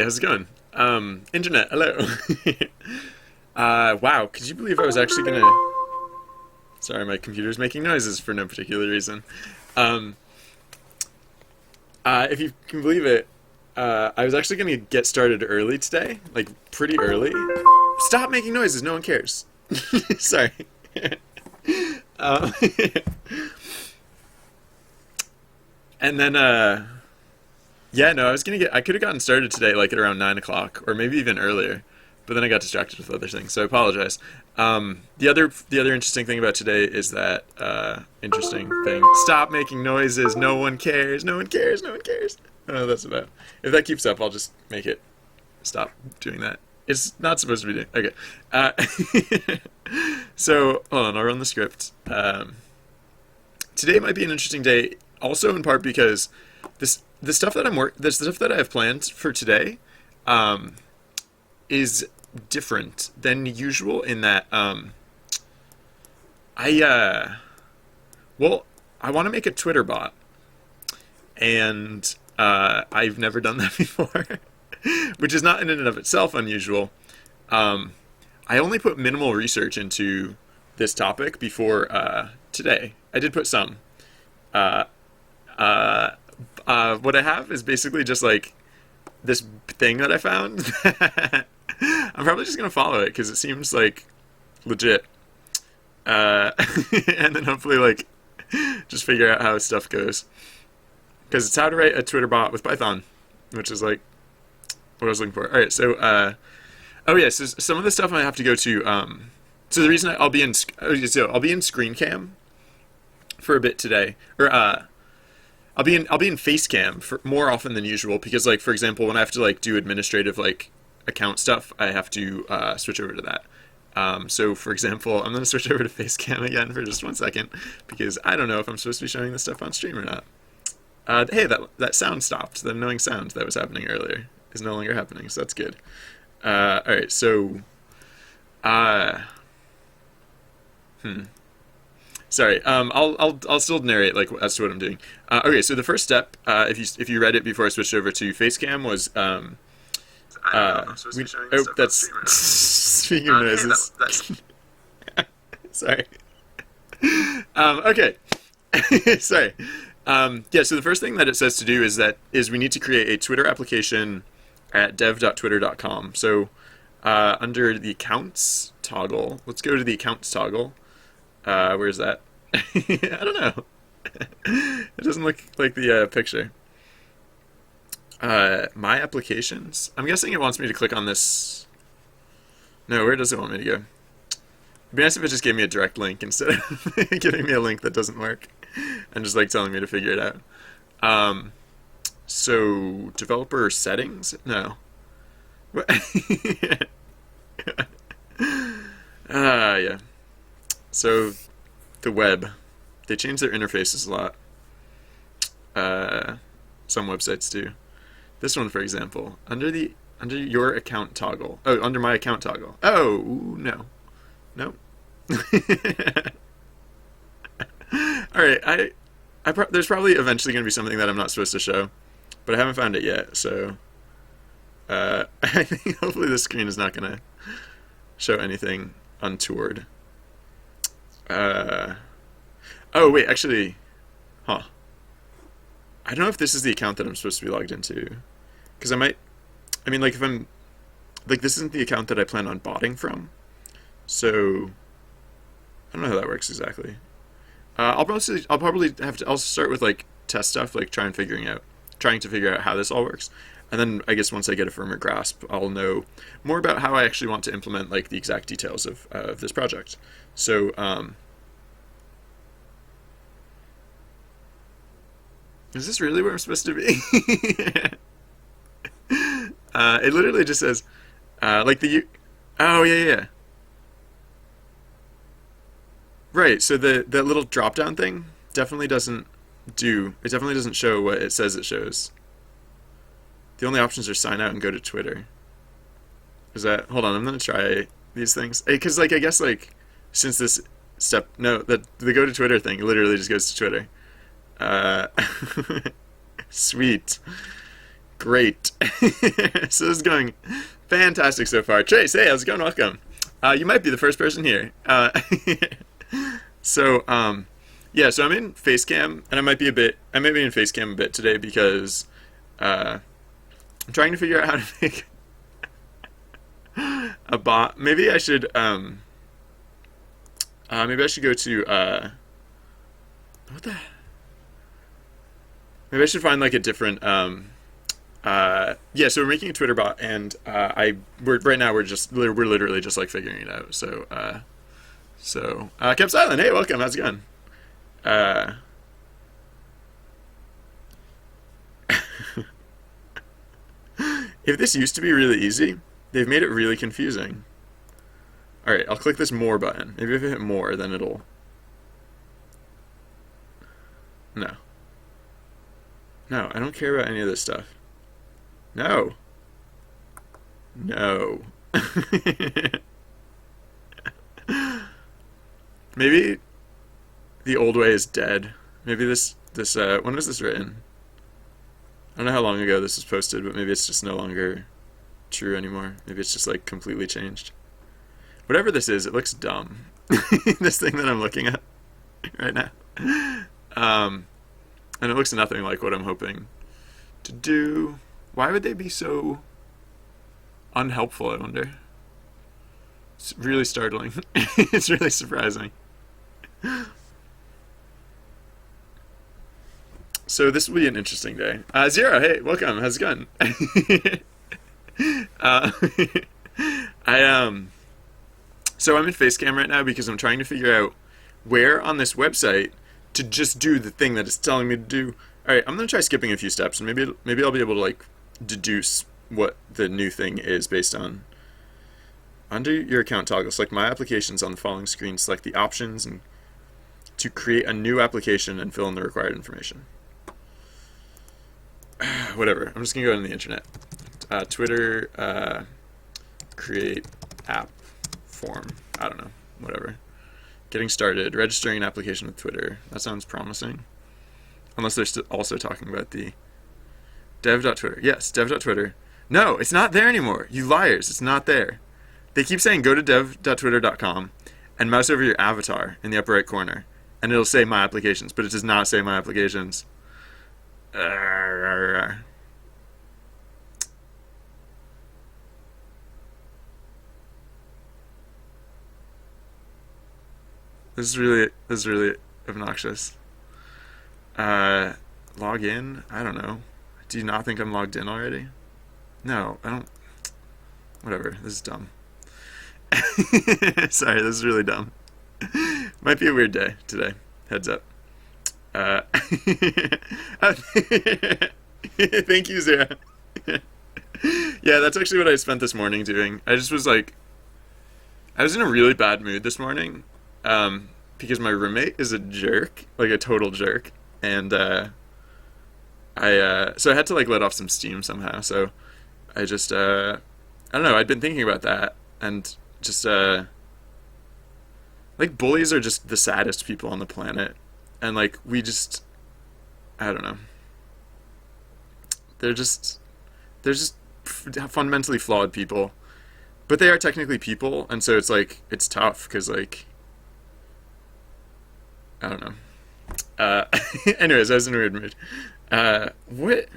How's it going? Internet, hello. Wow, could you believe I was actually gonna... Sorry, my computer's making noises for no particular reason. Um, if you can believe it, I was actually gonna get started early today, like pretty early. Stop making noises, no one cares. Sorry. um, and then, yeah, no, I could have gotten started today, like at around 9 o'clock, or maybe even earlier, but then I got distracted with other things, so I apologize. The other interesting thing about today is that interesting thing. Stop making noises. No one cares. No one cares. No one cares. Oh, that's about. If that keeps up, I'll just make it stop doing that. It's not supposed to be doing. Okay. So hold on. I'll run the script. Today might be an interesting day, also in part because the stuff that I have planned for today, um, is different than usual in that I well I want to make a Twitter bot, and I've never done that before, which is not in and of itself unusual. Um, I only put minimal research into this topic before today. I did put some. Uh, uh, what I have is basically just like this thing that I found. I'm probably just gonna follow it because it seems like legit. Uh, and then hopefully like just figure out how stuff goes. Because it's how to write a Twitter bot with Python, which is like what I was looking for. All right, so oh yeah, so some of the stuff I have to go to. So the reason I'll be in Screen Cam for a bit today, or I'll be in Facecam for more often than usual because like for example when I have to like do administrative like account stuff I have to switch over to that. So for example I'm going to switch over to Facecam again for just 1 second because I don't know if I'm supposed to be showing this stuff on stream or not. Hey, that sound stopped. That annoying sound that was happening earlier is no longer happening, so that's good. All right, so uh, hmm. Sorry. I'll still narrate like as to what I'm doing. Okay, so the first step, if you read it before I switched over to Facecam, was I don't know if I'm supposed to be showing this stuff on that's stream or not. speaking of Hey, noises. that's Sorry. Okay. Sorry. Yeah. So the first thing that it says to do is we need to create a Twitter application at dev.twitter.com. So under the accounts toggle, let's go to the accounts toggle. Where's that? I don't know. It doesn't look like the picture. My applications. I'm guessing it wants me to click on this. No, where does it want me to go? It'd be nice if it just gave me a direct link instead of giving me a link that doesn't work and just like telling me to figure it out. Um, so developer settings? No. Yeah. So the web, they change their interfaces a lot. Uh, some websites do. This one, for example, under your account toggle. Oh, under my account toggle. Oh no, no. All right, there's probably eventually going to be something that I'm not supposed to show, but I haven't found it yet. So I think hopefully this screen is not going to show anything untoward. Uh, oh wait, actually, huh? I don't know if this is the account that I'm supposed to be logged into, because I might. I mean, like if I'm like this isn't the account that I plan on botting from, so I don't know how that works exactly. I'll probably have to. I'll start with like test stuff, like trying to figure out how this all works, and then I guess once I get a firmer grasp, I'll know more about how I actually want to implement like the exact details of this project. So, is this really where I'm supposed to be? It literally just says, like oh yeah, yeah, yeah. Right. So the little drop down thing definitely doesn't do. It definitely doesn't show what it says it shows. The only options are sign out and go to Twitter. Is that? Hold on. I'm gonna try these things because like I guess like since this step no the go to Twitter thing literally just goes to Twitter. Uh, Sweet. Great. So this is going fantastic so far. Trace, hey, how's it going? Welcome. You might be the first person here. So, yeah, so I'm in Facecam, and I might be in Facecam a bit today because I'm trying to figure out how to make a bot. Maybe I should go to what the? Maybe I should find like a different yeah. So we're making a Twitter bot, and right now we're literally just like figuring it out. So kept silent. Hey, welcome. How's it going? Uh, if this used to be really easy, they've made it really confusing. All right, I'll click this more button. Maybe if I hit more, then it'll. No. No, I don't care about any of this stuff. No. No. Maybe the old way is dead. Maybe this when was this written? I don't know how long ago this was posted, but maybe it's just no longer true anymore. Maybe it's just like completely changed. Whatever this is, it looks dumb. This thing that I'm looking at right now. And it looks nothing like what I'm hoping to do. Why would they be so unhelpful, I wonder? It's really startling. It's really surprising. So this will be an interesting day. Zero, hey, welcome. How's it going? uh, so I'm in Facecam right now because I'm trying to figure out where on this website to just do the thing that it's telling me to do. All right, I'm gonna try skipping a few steps, and maybe I'll be able to like deduce what the new thing is based on. Under your account toggle, select My Applications on the following screen. Select the options and to create a new application and fill in the required information. Whatever. I'm just gonna go on the internet. Twitter, create app form. I don't know. Whatever. Getting started. Registering an application with Twitter. That sounds promising. Unless they're also talking about the dev.twitter. Yes, dev.twitter. No, it's not there anymore. You liars. It's not there. They keep saying go to dev.twitter.com and mouse over your avatar in the upper right corner, and it'll say My Applications, but it does not say My Applications. This is really obnoxious. Log in? I don't know. Do you not think I'm logged in already? No, I don't. Whatever. This is dumb. Sorry, this is really dumb. Might be a weird day today. Heads up. Thank you, Zara. Yeah, that's actually what I spent this morning doing. I just was like, I was in a really bad mood this morning, because my roommate is a jerk, like a total jerk, and so I had to like let off some steam somehow. So I just I don't know. I'd been thinking about that, and just like bullies are just the saddest people on the planet, and like I don't know. They're just fundamentally flawed people, but they are technically people, and so it's like it's tough because like I don't know. Anyways, I was in a weird mood. What?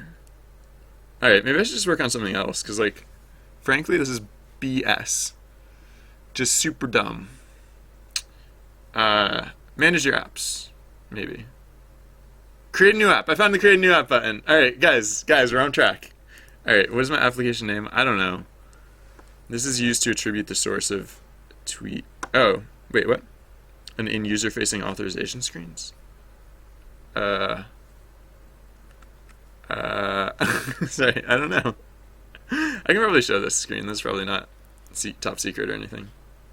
All right, maybe I should just work on something else because like, frankly, this is BS. Just super dumb. Manage your apps, maybe. Create a new app. I found the create a new app button. All right, guys, we're on track. All right, what is my application name? I don't know. This is used to attribute the source of tweet. Oh, wait, what? And in user-facing authorization screens. Sorry, I don't know. I can probably show this screen. This is probably not top secret or anything.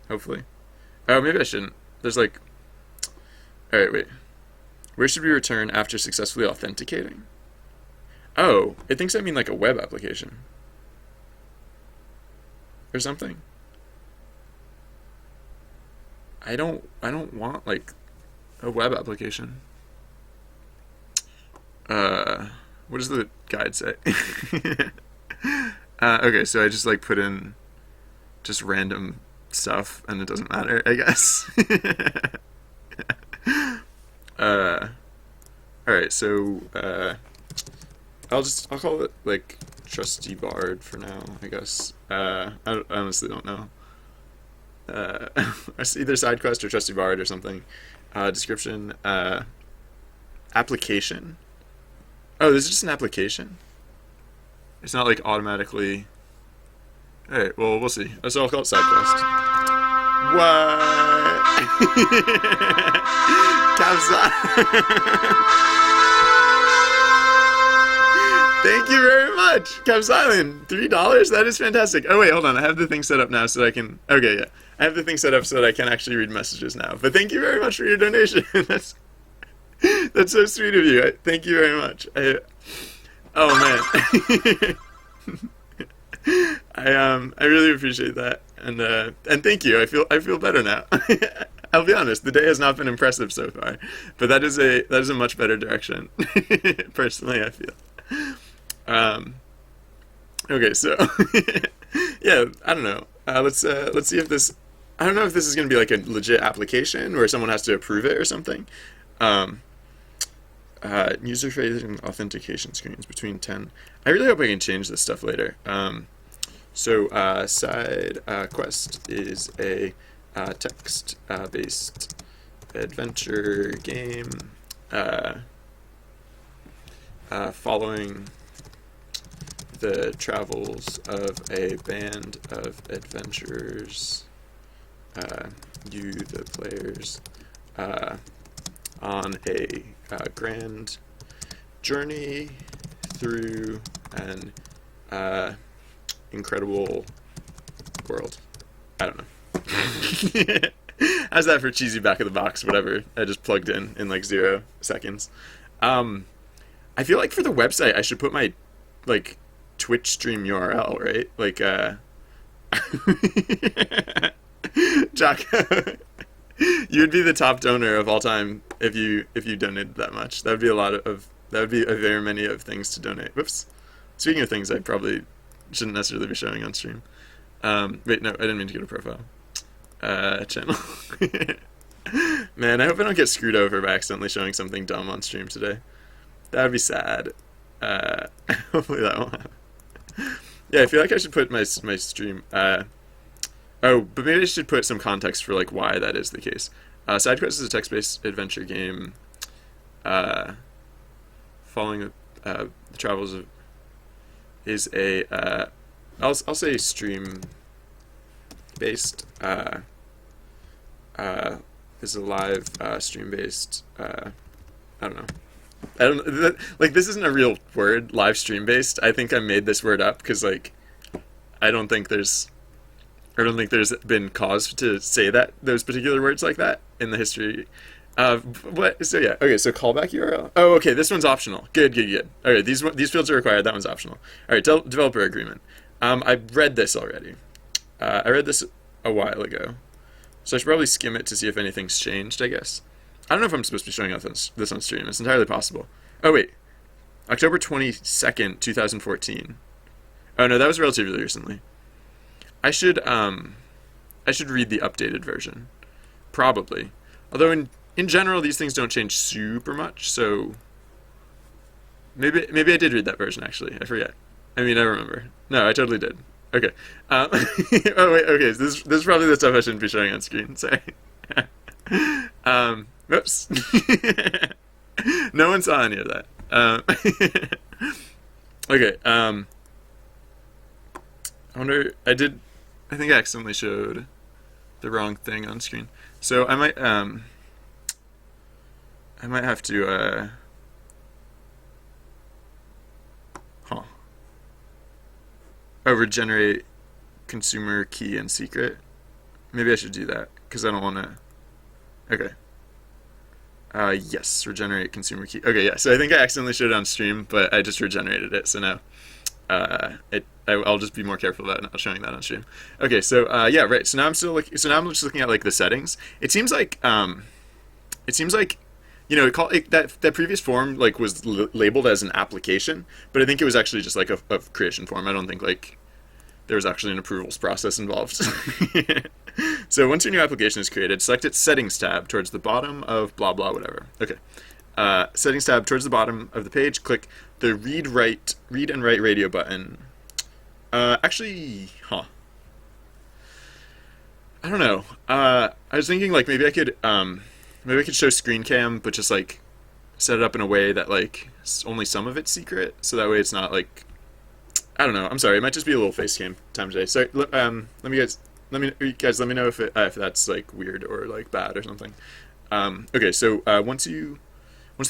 Hopefully. Oh, maybe I shouldn't. There's like... Alright, wait. Where should we return after successfully authenticating? Oh, it thinks I mean like a web application. Or something. I don't want like a web application. What does the guide say? Okay, so I just like put in just random stuff, and it doesn't matter, I guess. All right, so I'll call it like Trusty Bard for now, I guess. I honestly don't know. It's either side quest or Trusty Bard or something. Description. Application. Oh, this is just an application. It's not like automatically. Alright, well, we'll see. So I'll call it side quest. What? Thank you very much, Silent. $3? That is fantastic. Oh wait, hold on. I have the thing set up now so that I can. Okay, yeah. I have the thing set up so that I can actually read messages now. But thank you very much for your donation. That's so sweet of you. Thank you very much. Oh man. I really appreciate that, and thank you. I feel better now. I'll be honest, the day has not been impressive so far, but that is a much better direction. Personally, I feel. Okay, so yeah, I don't know. Let's see if this. I don't know if this is going to be like a legit application where someone has to approve it or something. User-facing authentication screens between 10. I really hope I can change this stuff later. So side quest is a text-based adventure game following the travels of a band of adventurers, you, the players, on a grand journey through an incredible world. I don't know. How's that for cheesy back of the box? Whatever. I just plugged in like 0 seconds. I feel like for the website I should put my like Twitch stream URL, right? Like Jocko, you would be the top donor of all time if you donated that much. That would be a very many of things to donate. Whoops. Speaking of things I probably shouldn't necessarily be showing on stream. Wait, no, I didn't mean to go to profile. Channel. Man, I hope I don't get screwed over by accidentally showing something dumb on stream today. That would be sad. Hopefully that won't happen. Yeah, I feel like I should put my stream. Oh, but maybe I should put some context for like why that is the case. SideQuest is a text-based adventure game, following the travels of. Is a I'll say stream-based. Is a live stream-based. I don't know. Like this isn't a real word, live stream based. I think I made this word up because like I don't think there's been cause to say that those particular words like that in the history. What? So yeah. Okay. So callback URL. Oh, okay. This one's optional. Good. All right. These fields are required. That one's optional. All right. Developer agreement. I read this already. I read this a while ago, so I should probably skim it to see if anything's changed. I guess. I don't know if I'm supposed to be showing off this on stream. It's entirely possible. Oh, wait. October 22nd, 2014. Oh, no, that was relatively recently. I should read the updated version. Probably. Although, in general, these things don't change super much, so... Maybe I did read that version, actually. I forget. I mean, I remember. No, I totally did. Okay. Oh, wait, okay. So this is probably the stuff I shouldn't be showing on screen. Sorry. Oops. No one saw any of that. Okay. I wonder. I think I accidentally showed the wrong thing on screen. So I might have to. Oh, regenerate consumer key and secret. Maybe I should do that because I don't want to. Okay. Yes, regenerate consumer key. Okay, yeah. So I think I accidentally showed it on stream, but I just regenerated it. So now, I'll just be more careful about not showing that on stream. Okay, so yeah, right. So now I'm just looking at like the settings. It seems like that previous form like was labeled as an application, but I think it was actually just like a creation form. I don't think like there was actually an approvals process involved. So once your new application is created, select its settings tab towards the bottom of blah blah whatever. Okay. Settings tab towards the bottom of the page. Click the read and write radio button. Actually, I don't know. I was thinking like maybe I could show screen cam, but just like set it up in a way that like only some of it's secret, so that way it's not like I don't know. I'm sorry. It might just be a little face cam time today. Sorry. Let me know if that's like weird or like bad or something. Okay. So once the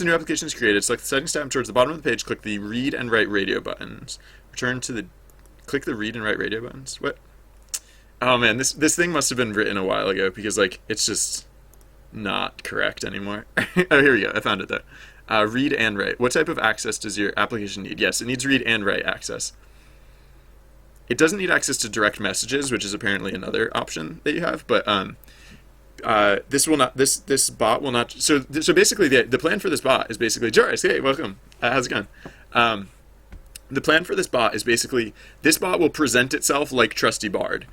new application is created, select the settings tab towards the bottom of the page. Click the read and write radio buttons. Click the read and write radio buttons. What? Oh man, this thing must have been written a while ago because like it's just not correct anymore. Oh, here we go. I found it though. Read and write. What type of access does your application need? Yes, it needs read and write access. It doesn't need access to direct messages, which is apparently another option that you have. But this will not. This bot will not. So basically, the plan for this bot is basically Joris. Hey, welcome. How's it going? The plan for this bot is basically this bot will present itself like Trusty Bard.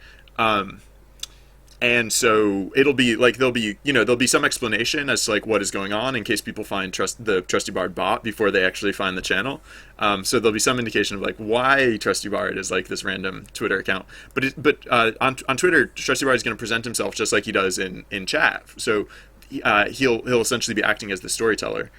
And so it'll be like there'll be some explanation as to like what is going on in case people find the Trusty Bard bot before they actually find the channel. So there'll be some indication of like why Trusty Bard is like this random Twitter account. But on Twitter, Trusty Bard is going to present himself just like he does in chat. So he'll essentially be acting as the storyteller.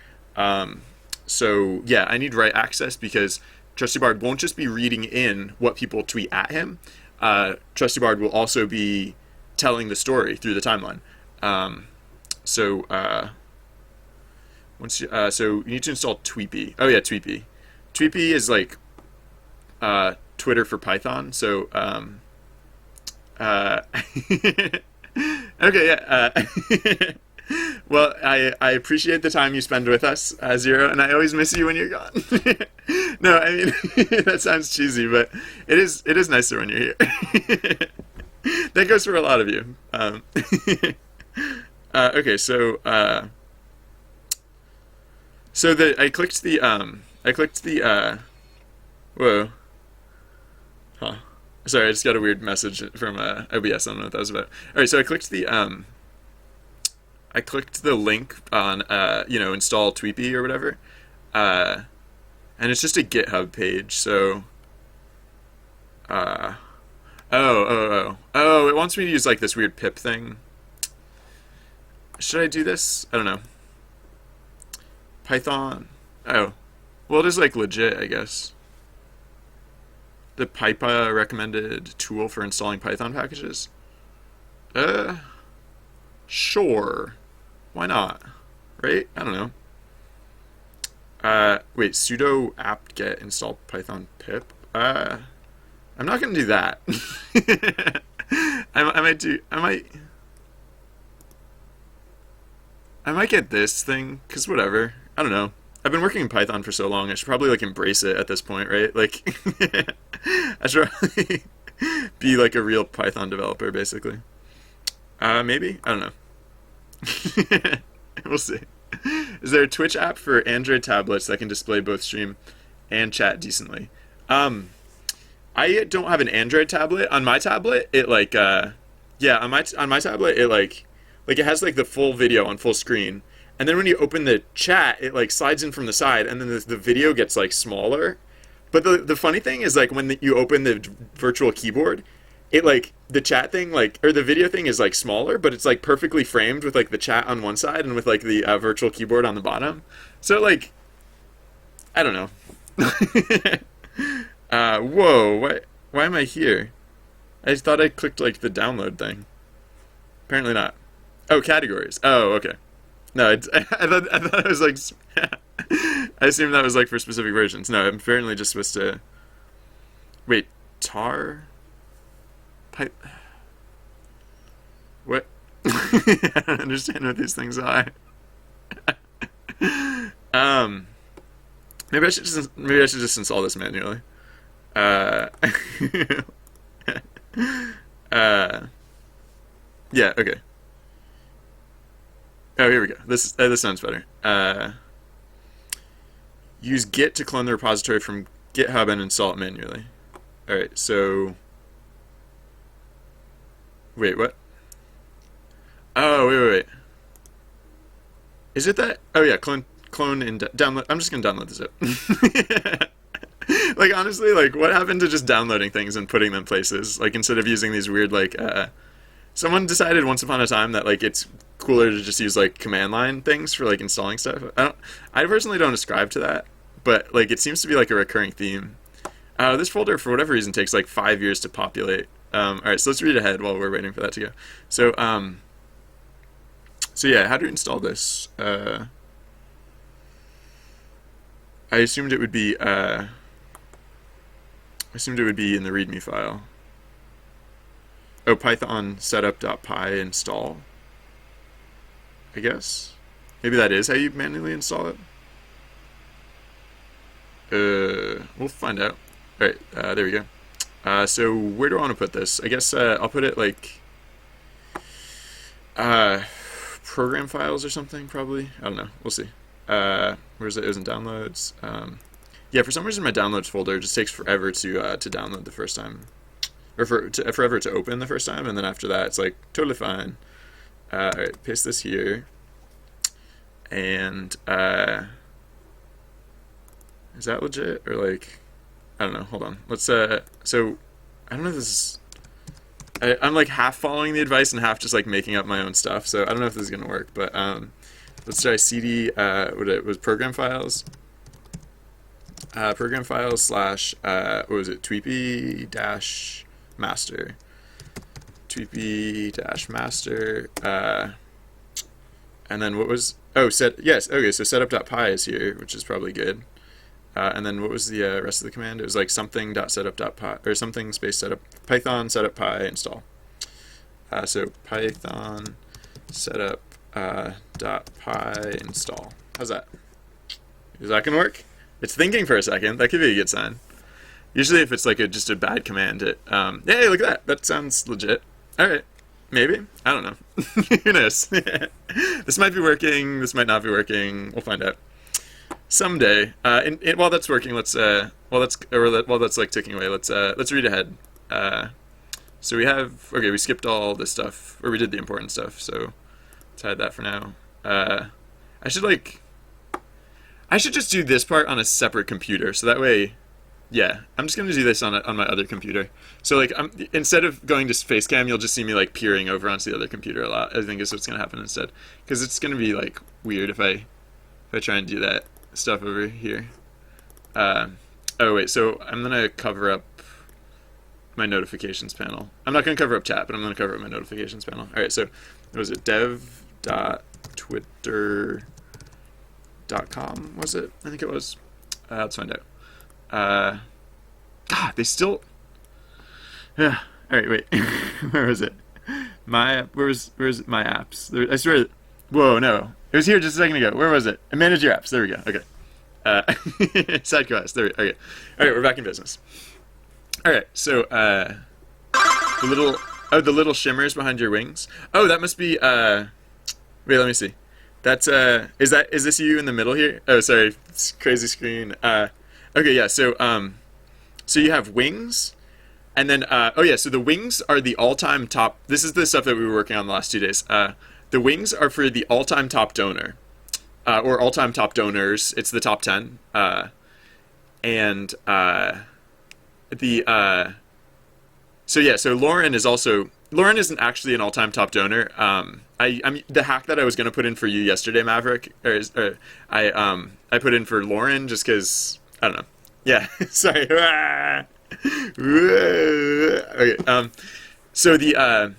So yeah, I need write access because Trusty Bard won't just be reading in what people tweet at him. Trusty Bard will also be telling the story through the timeline. So you need to install Tweepy. Oh yeah, Tweepy. Tweepy is like Twitter for Python. So okay, yeah. Well, I appreciate the time you spend with us, Zero, and I always miss you when you're gone. No, I mean that sounds cheesy, but it is nicer when you're here. That goes for a lot of you. Okay, so I clicked the whoa, huh? Sorry, I just got a weird message from OBS. I don't know what that was about. All right, so I clicked the link on install Tweepy or whatever, and it's just a GitHub page. So it wants me to use like this weird pip thing. Should I do this? I don't know. Python. Oh, well, it is like legit, I guess. The Pipa recommended tool for installing Python packages. Sure. Why not? Right? I don't know. Wait, sudo apt-get install python pip? I'm not gonna do that. I might get this thing, cause whatever. I don't know. I've been working in Python for so long, I should probably like embrace it at this point, right? Like, I should probably be like a real Python developer, basically. Maybe? I don't know. We'll see. Is there a Twitch app for Android tablets that can display both stream and chat decently? I don't have an Android tablet. On my tablet, it like on my tablet it like it has like the full video on full screen. And then when you open the chat, it like slides in from the side and then the video gets like smaller. But the funny thing is like when you open the virtual keyboard, it like the chat thing like or the video thing is like smaller, but it's like perfectly framed with like the chat on one side and with like the virtual keyboard on the bottom. So like I don't know. Whoa, why am I here? I thought I clicked like the download thing. Apparently not. Oh, categories. Oh, okay. No, I thought it was like I assumed that was like for specific versions. No, I'm apparently just supposed to wait, tar pipe. What? I don't understand what these things are. Maybe I should just install this manually. Yeah, okay. Oh, here we go. This sounds better. Use Git to clone the repository from GitHub and install it manually. All right. So, wait, what? Oh, wait. Is it that? Oh yeah, clone and download. I'm just gonna download this up. Like honestly, like what happened to just downloading things and putting them places? Like instead of using these weird like someone decided once upon a time that like it's cooler to just use like command line things for like installing stuff. I personally don't ascribe to that, but like it seems to be like a recurring theme. This folder for whatever reason takes like 5 years to populate. All right, so let's read ahead while we're waiting for that to go. So yeah, how do you install this? I assumed it would be in the README file. Oh, Python setup.py install. I guess maybe that is how you manually install it. We'll find out. All right, there we go. So where do I want to put this? I guess I'll put it like program files or something, probably. I don't know. We'll see. Where's it? It was in downloads. Yeah, for some reason my downloads folder just takes forever to download the first time, or forever to open the first time, and then after that it's like totally fine. All right, paste this here, and is that legit or like I don't know. Hold on. Let's so I don't know if this is. I'm like half following the advice and half just like making up my own stuff. So I don't know if this is gonna work, but let's try cd what it was program files. Program files slash what was it? Tweepy dash master. Tweepy dash master. And then what was yes, okay, so setup.py is here, which is probably good. And then what was the rest of the command? It was like something.setup.py or something space setup Python setup py install. So Python setup .py install. How's that? Is that gonna work? It's thinking for a second. That could be a good sign. Usually, if it's like just a bad command, hey, look at that. That sounds legit. All right, maybe. I don't know. Who knows? This might be working. This might not be working. We'll find out someday. While that's working, while that's like ticking away, let's read ahead. So we skipped all this stuff, or we did the important stuff. So let's hide that for now. I should just do this part on a separate computer, so that way, yeah, I'm just gonna do this on my other computer. So like, instead of going to Facecam, you'll just see me like peering over onto the other computer a lot. I think is what's gonna happen instead, because it's gonna be like weird if I try and do that stuff over here. Oh wait, so I'm gonna cover up my notifications panel. I'm not gonna cover up chat, but I'm gonna cover up my notifications panel. All right, so what was it? dev.twitter.com was it? I think it was. Let's find out. They still. Yeah. All right. Wait. Where was it? Where's my apps? I swear. Whoa. No. It was here just a second ago. Where was it? Manage your apps. There we go. Okay. Side quest. There we go. Okay. All right. We're back in business. All right. So the little shimmers behind your wings. Oh, that must be. Wait. Let me see. That's is this you in the middle here? Oh, sorry, it's crazy screen. Okay, yeah. So you have wings, and then so the wings are the all-time top. This is the stuff that we were working on the last 2 days. The wings are for the all-time top donor, or all-time top donors. It's the top 10, and so Lauren isn't actually an all-time top donor. I'm the hack that I was gonna put in for you yesterday, Maverick, I put in for Lauren just because I don't know. Yeah, sorry. Okay. So the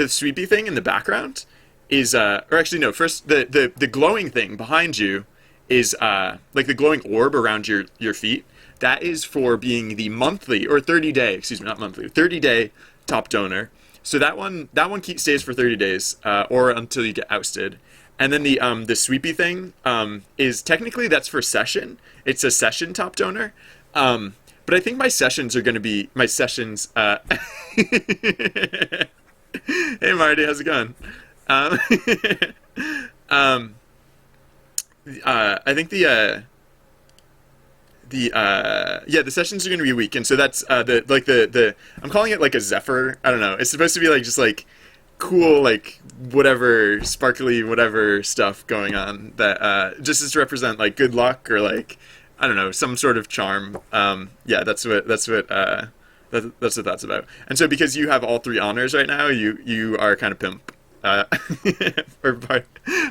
sweepy thing in the background is or actually no. First, the glowing thing behind you is like the glowing orb around your feet. That is for being the monthly or 30-day, excuse me, not monthly, 30-day top donor. So that one stays for 30 days, or until you get ousted. And then the sweepy thing is technically that's for session. It's a session top donor. But I think my sessions are going to be my sessions. Hey Marty, how's it going? Um, um, I think the sessions are going to be a week, and so that's the I'm calling it like a Zephyr. I don't know. It's supposed to be like just like cool like whatever sparkly whatever stuff going on that just is to represent like good luck or like I don't know some sort of charm. Yeah, that's what that's about. And so because you have all three honors right now, you are kind of pimp. Or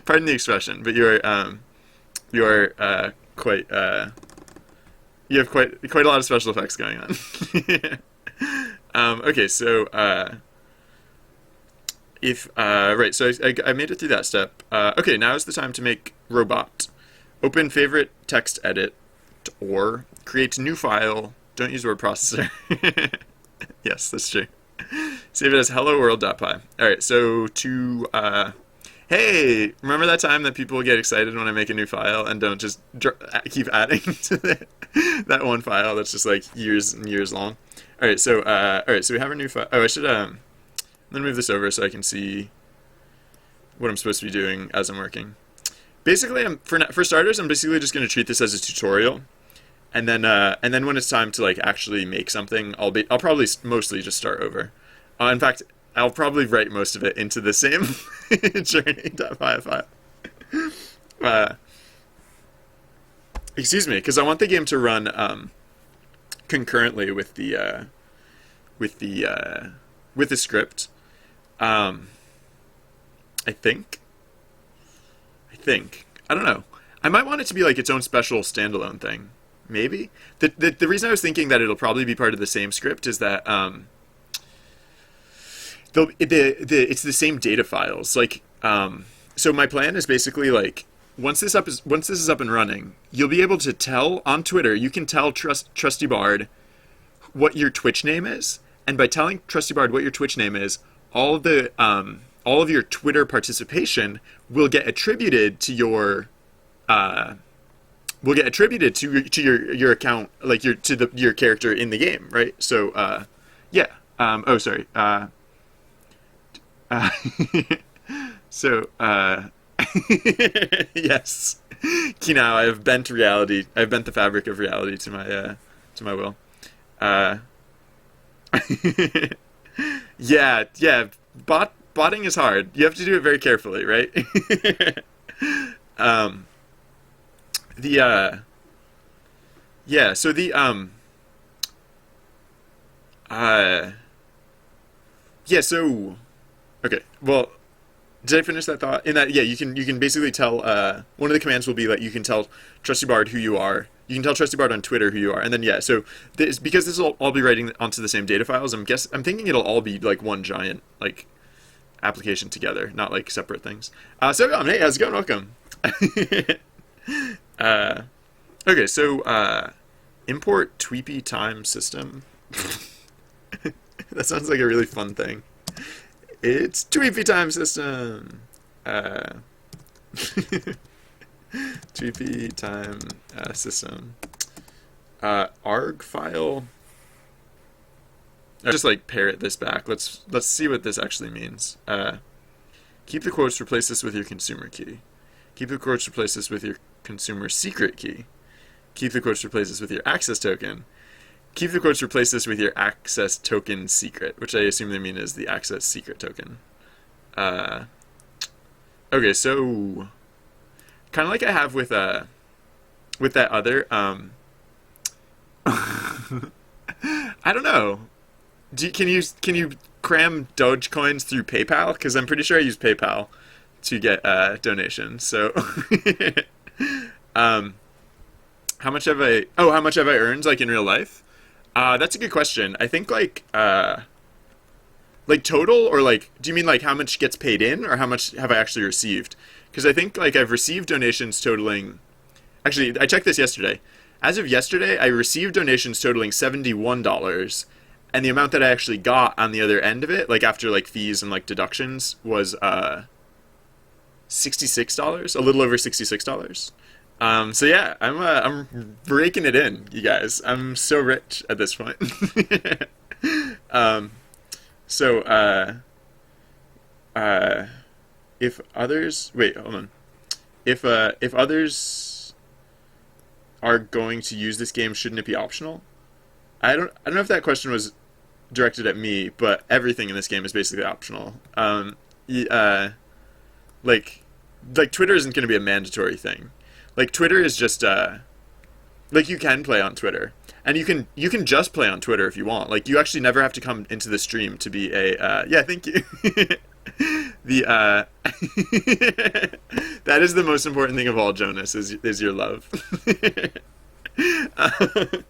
pardon the expression, but you're quite you have quite a lot of special effects going on. Okay, so if right, so I made it through that step. Okay, now is the time to make robot. Open favorite text edit or create new file. Don't use word processor. Yes, that's true. Save it as helloworld.py. All right, so to hey, remember that time that people get excited when I make a new file and don't just keep adding to that one file that's just like years and years long? All right, so we have our new file. Oh, I should let me move this over so I can see what I'm supposed to be doing as I'm working. Basically, for starters, I'm basically just going to treat this as a tutorial, and then when it's time to like actually make something, I'll probably mostly just start over. In fact, I'll probably write most of it into the same journey.py file. Excuse me, because I want the game to run concurrently with the script. I think. I don't know. I might want it to be like its own special standalone thing. Maybe. The reason I was thinking that it'll probably be part of the same script is that it's the same data files. Like so my plan is basically like once this is up and running, you'll be able to tell on Twitter, you can tell Trusty Bard what your Twitch name is, and by telling Trusty Bard what your Twitch name is, all of your Twitter participation will get attributed to your your account, like your character in the game, right? So yeah. Oh, sorry. So yes. Now I have bent reality. I've bent the fabric of reality to my will. Yeah. Botting is hard. You have to do it very carefully, right? Yeah, so yeah, so okay. Well, did I finish that thought? In that, yeah, you can basically tell one of the commands will be like you can tell Trusty Bard who you are. You can tell Trusty Bard on Twitter who you are, and then yeah. So because this will all be writing onto the same data files, I'm thinking it'll all be like one giant like application together, not like separate things. So hey, how's it going? Welcome. Okay, so import Tweepy time system. That sounds like a really fun thing. It's Tweepy time system. Tweepy time system. Arg file. I'll just like parrot this back. Let's see what this actually means. Keep the quotes. Replace this with your consumer key. Keep the quotes. Replace this with your consumer secret key. Keep the quotes. Replace this with your access token. Keep the quotes. Replace this with your access token secret, which I assume they mean is the access secret token. Okay, so kind of like I have with that other. I don't know. Can you cram Dogecoins through PayPal? Because I'm pretty sure I use PayPal to get donations. So, how much have I earned like in real life? That's a good question. I think like total, or like, do you mean like how much gets paid in, or how much have I actually received? Because I think like I've received donations totaling. Actually, I checked this yesterday. As of yesterday, I received donations totaling $71, and the amount that I actually got on the other end of it, like after like fees and like deductions, was $66, a little over $66. So yeah, I'm breaking it in, you guys. I'm so rich at this point. So if others wait, hold on. If others are going to use this game, shouldn't it be optional? I don't know if that question was directed at me, but everything in this game is basically optional. Like like Twitter isn't going to be a mandatory thing. Like Twitter is just like you can play on Twitter, and you can just play on Twitter if you want. Like you actually never have to come into the stream to be a yeah. Thank you. The that is the most important thing of all, Jonas, is your love. The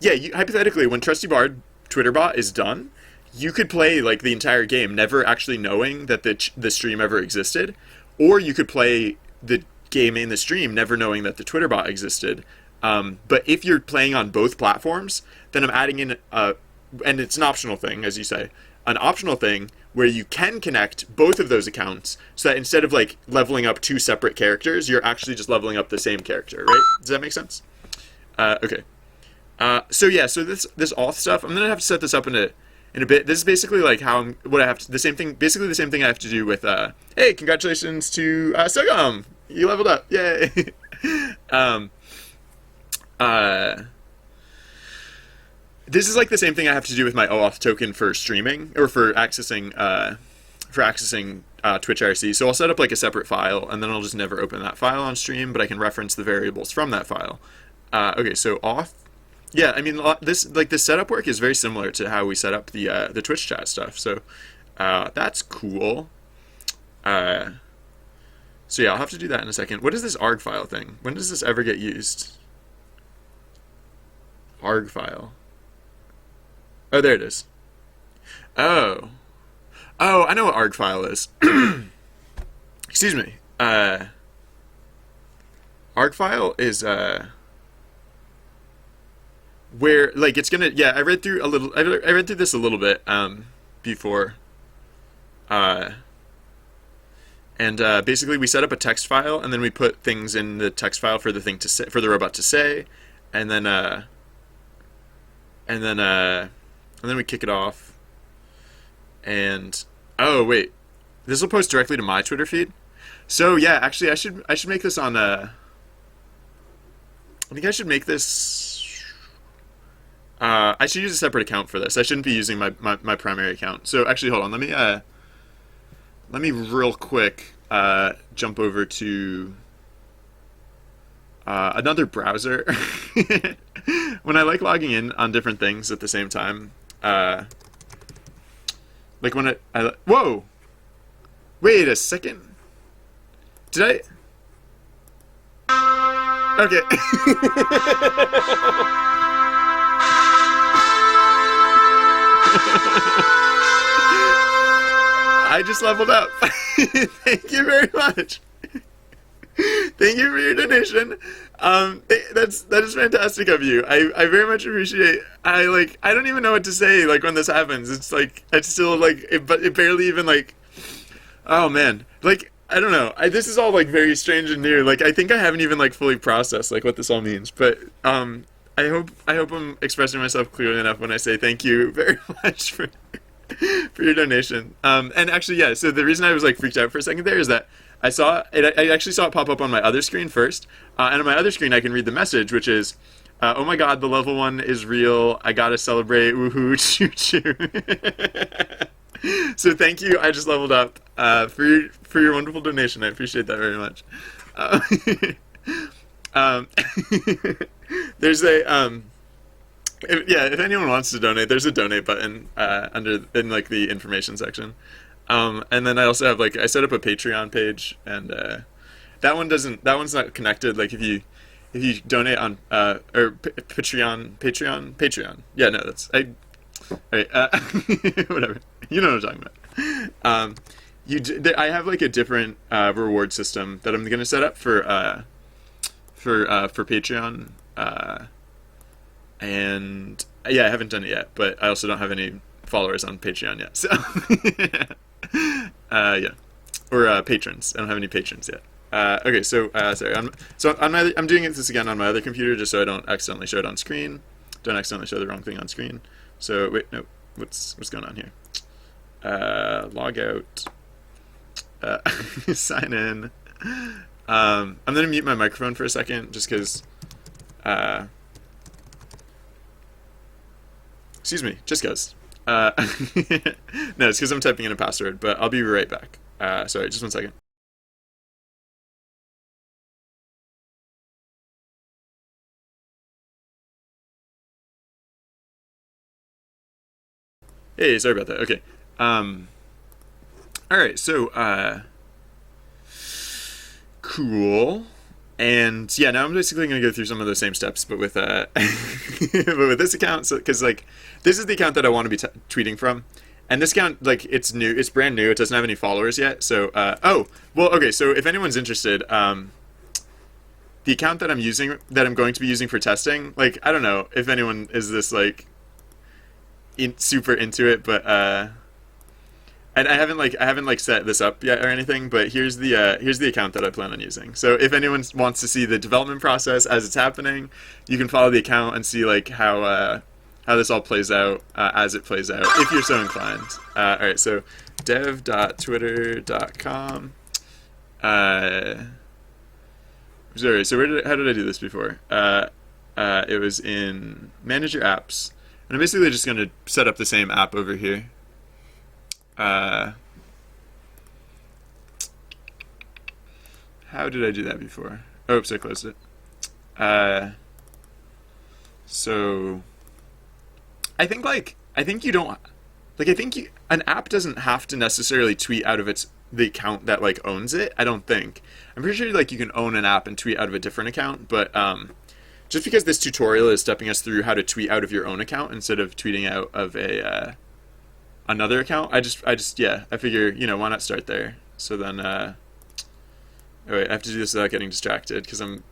yeah, hypothetically, when Trusty Bard Twitter bot is done, you could play like the entire game, never actually knowing that the stream ever existed, or you could play the game in the stream, never knowing that the Twitter bot existed. But if you're playing on both platforms, then I'm adding in and it's an optional thing, as you say, an optional thing where you can connect both of those accounts, so that instead of like leveling up two separate characters, you're actually just leveling up the same character, right? Does that make sense? Okay. So yeah, so this auth stuff, I'm gonna have to set this up in a bit. This is basically like what I have to, the same thing, basically the same thing I have to do with hey, congratulations to Sogam, you leveled up, yay. This is like the same thing I have to do with my OAuth token for streaming, or for accessing Twitch IRC. So I'll set up like a separate file, and then I'll just never open that file on stream, but I can reference the variables from that file. Okay, so auth. Yeah, I mean, this setup work is very similar to how we set up the Twitch chat stuff. So that's cool. So yeah, I'll have to do that in a second. What is this arg file thing? When does this ever get used? Arg file. Oh, there it is. Oh, I know what arg file is. Excuse me. Arg file is where like it's gonna, yeah, I read through this a little bit before, and basically we set up a text file, and then we put things in the text file for the thing to say, for the robot to say, and then we kick it off. And oh wait, this will post directly to my Twitter feed. So yeah, actually I should make this on I think I should make this I should use a separate account for this. I shouldn't be using my primary account. So actually, hold on, let me real quick jump over to another browser. When I like logging in on different things at the same time, like when whoa, wait a second, did I? Okay. I just leveled up. Thank you very much. Thank you for your donation. That is fantastic of you. I very much appreciate. I don't even know what to say like when this happens. It's like it's still like but it barely even like. Oh man, like I don't know. This is all like very strange and new. Like I think I haven't even like fully processed like what this all means. But I hope I'm expressing myself clearly enough when I say thank you very much for your donation. And actually, yeah. So the reason I was like freaked out for a second there is that I actually saw it pop up on my other screen first, and on my other screen I can read the message, which is, "Oh my God, the level 1 is real. I gotta celebrate! Woohoo! Choo choo!" So thank you. I just leveled up for your wonderful donation. I appreciate that very much. There's a if anyone wants to donate, there's a donate button in like the information section. And then I also have I set up a Patreon page, and that one's not connected. Like if you donate on or Patreon. Yeah, no, that's all right. Whatever. You know what I'm talking about. I have like a different reward system that I'm gonna set up for Patreon. And yeah, I haven't done it yet, but I also don't have any followers on Patreon yet. So yeah, or patrons. I don't have any patrons yet. Okay, so sorry. I'm doing this again on my other computer just so I don't accidentally show it on screen. Don't accidentally show the wrong thing on screen. So wait, no, what's going on here? log out, sign in. I'm gonna mute my microphone for a second, just because. Excuse me, just goes. No, it's because I'm typing in a password, but I'll be right back. Sorry, just one second. Hey, sorry about that. Okay. All right, so cool. And yeah, now I'm basically going to go through some of those same steps, but with but with this account, so because like this is the account that I want to be tweeting from, and this account like it's new, it's brand new, it doesn't have any followers yet. So oh well, okay. So if anyone's interested, the account that I'm using, that I'm going to be using for testing, like I don't know if anyone is this like super into it, but and I haven't like set this up yet or anything, but here's the account that I plan on using. So if anyone wants to see the development process as it's happening, you can follow the account and see like how this all plays out as it plays out, if you're so inclined. All right, so dev.twitter.com. Sorry, so how did I do this before? It was in Manage Your Apps, and I'm basically just going to set up the same app over here. How did I do that before? Oops, I closed it. So I think you don't an app doesn't have to necessarily tweet out of the account that like owns it. I don't think. I'm pretty sure like you can own an app and tweet out of a different account, but just because this tutorial is stepping us through how to tweet out of your own account instead of tweeting out of another account, I figure, why not start there? So then oh wait, I have to do this without getting distracted, because I'm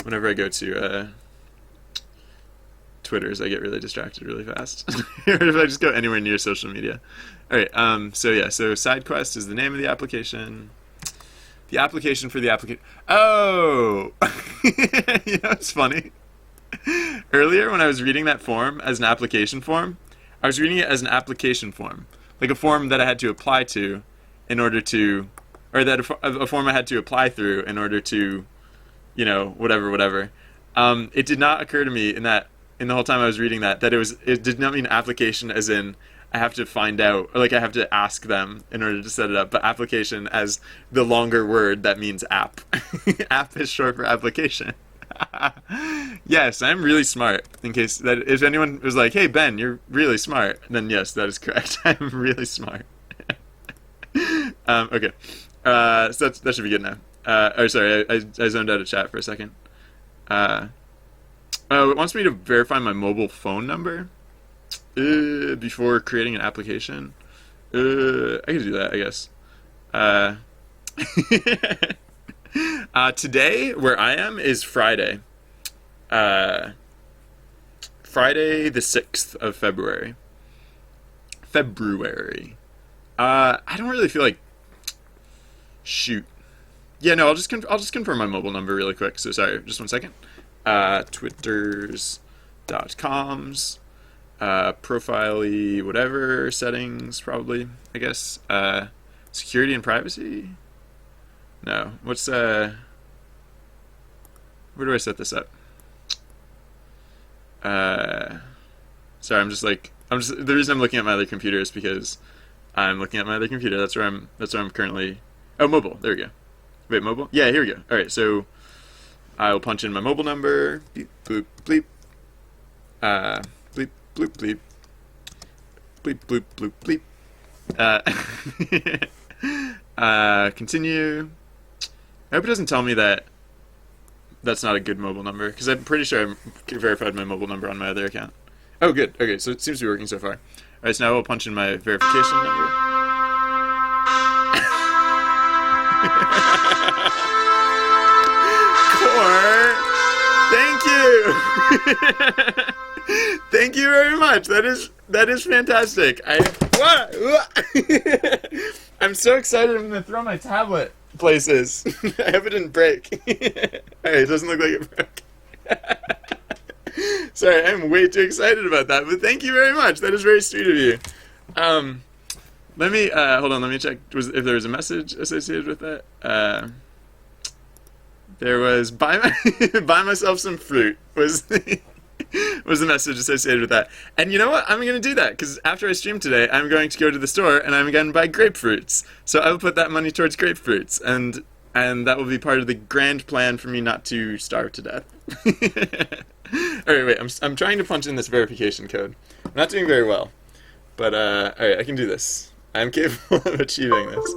whenever I go to Twitters, I get really distracted really fast. If I just go anywhere near social media. All right, so SideQuest is the name of the application. The application for the application. Oh, it's funny. Earlier, when I was reading that form as an application form, I was reading it as an application form, like a form that I had to apply to in order to, or that a form I had to apply through in order to, whatever. It did not occur to me in the whole time I was reading that it did not mean application as in I have to find out, or like I have to ask them in order to set it up, but application as the longer word that means app. App is short for application. Yes, I'm really smart. In case that if anyone was like, "Hey Ben, you're really smart," then yes, that is correct. I'm really smart. Okay, so that should be good now. Sorry, I zoned out of chat for a second. It wants me to verify my mobile phone number before creating an application. I can do that, I guess. Today, where I am, is Friday. Friday the 6th of February. I don't really feel like... Shoot. Yeah, no, I'll just confirm my mobile number really quick. So sorry, just one second. Twitters.com's profile-y whatever settings, probably, I guess. Security and privacy? No. What's where do I set this up? Sorry, the reason I'm looking at my other computer is because I'm looking at my other computer. That's where I'm currently. Oh, mobile. There we go. Wait, mobile? Yeah, here we go. All right, so I will punch in my mobile number. Beep, boop, bleep. Bleep, bloop, bleep. Bleep, bloop, bloop, bleep. Continue. I hope it doesn't tell me that that's not a good mobile number, because I'm pretty sure I verified my mobile number on my other account. Oh, good. Okay, so it seems to be working so far. All right, so now I'll punch in my verification number. Core, thank you. Thank you very much. That is fantastic. I'm so excited. I'm gonna throw my tablet places. I hope it didn't break. Alright, it doesn't look like it broke. Sorry, I'm way too excited about that, but thank you very much. That is very sweet of you. Um, let me hold on. Let me check if there was a message associated with that. There was buy myself some fruit was was the message associated with that. And you know what? I'm going to do that because after I stream today, I'm going to go to the store and I'm going to buy grapefruits. So I will put that money towards grapefruits, and that will be part of the grand plan for me not to starve to death. All right, wait. I'm trying to punch in this verification code. I'm not doing very well, but all right, I can do this. I'm capable of achieving this.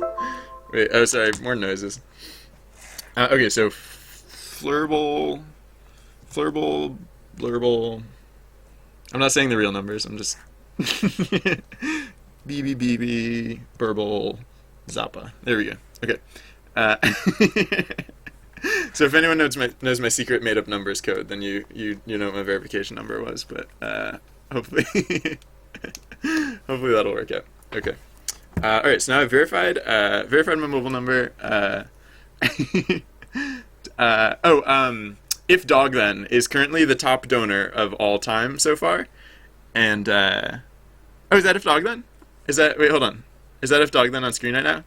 Wait. Oh, sorry. More noises. Okay, so flurble, blurble. I'm not saying the real numbers. I'm just BB, burble, zappa. There we go. Okay. Uh, so if anyone knows my secret made up numbers code, then you know what my verification number was. But hopefully hopefully that'll work out. Okay. All right. So now I've verified my mobile number. If Dog Then is currently the top donor of all time so far, and is that If Dog Then? Wait, hold on, is that If Dog Then on screen right now?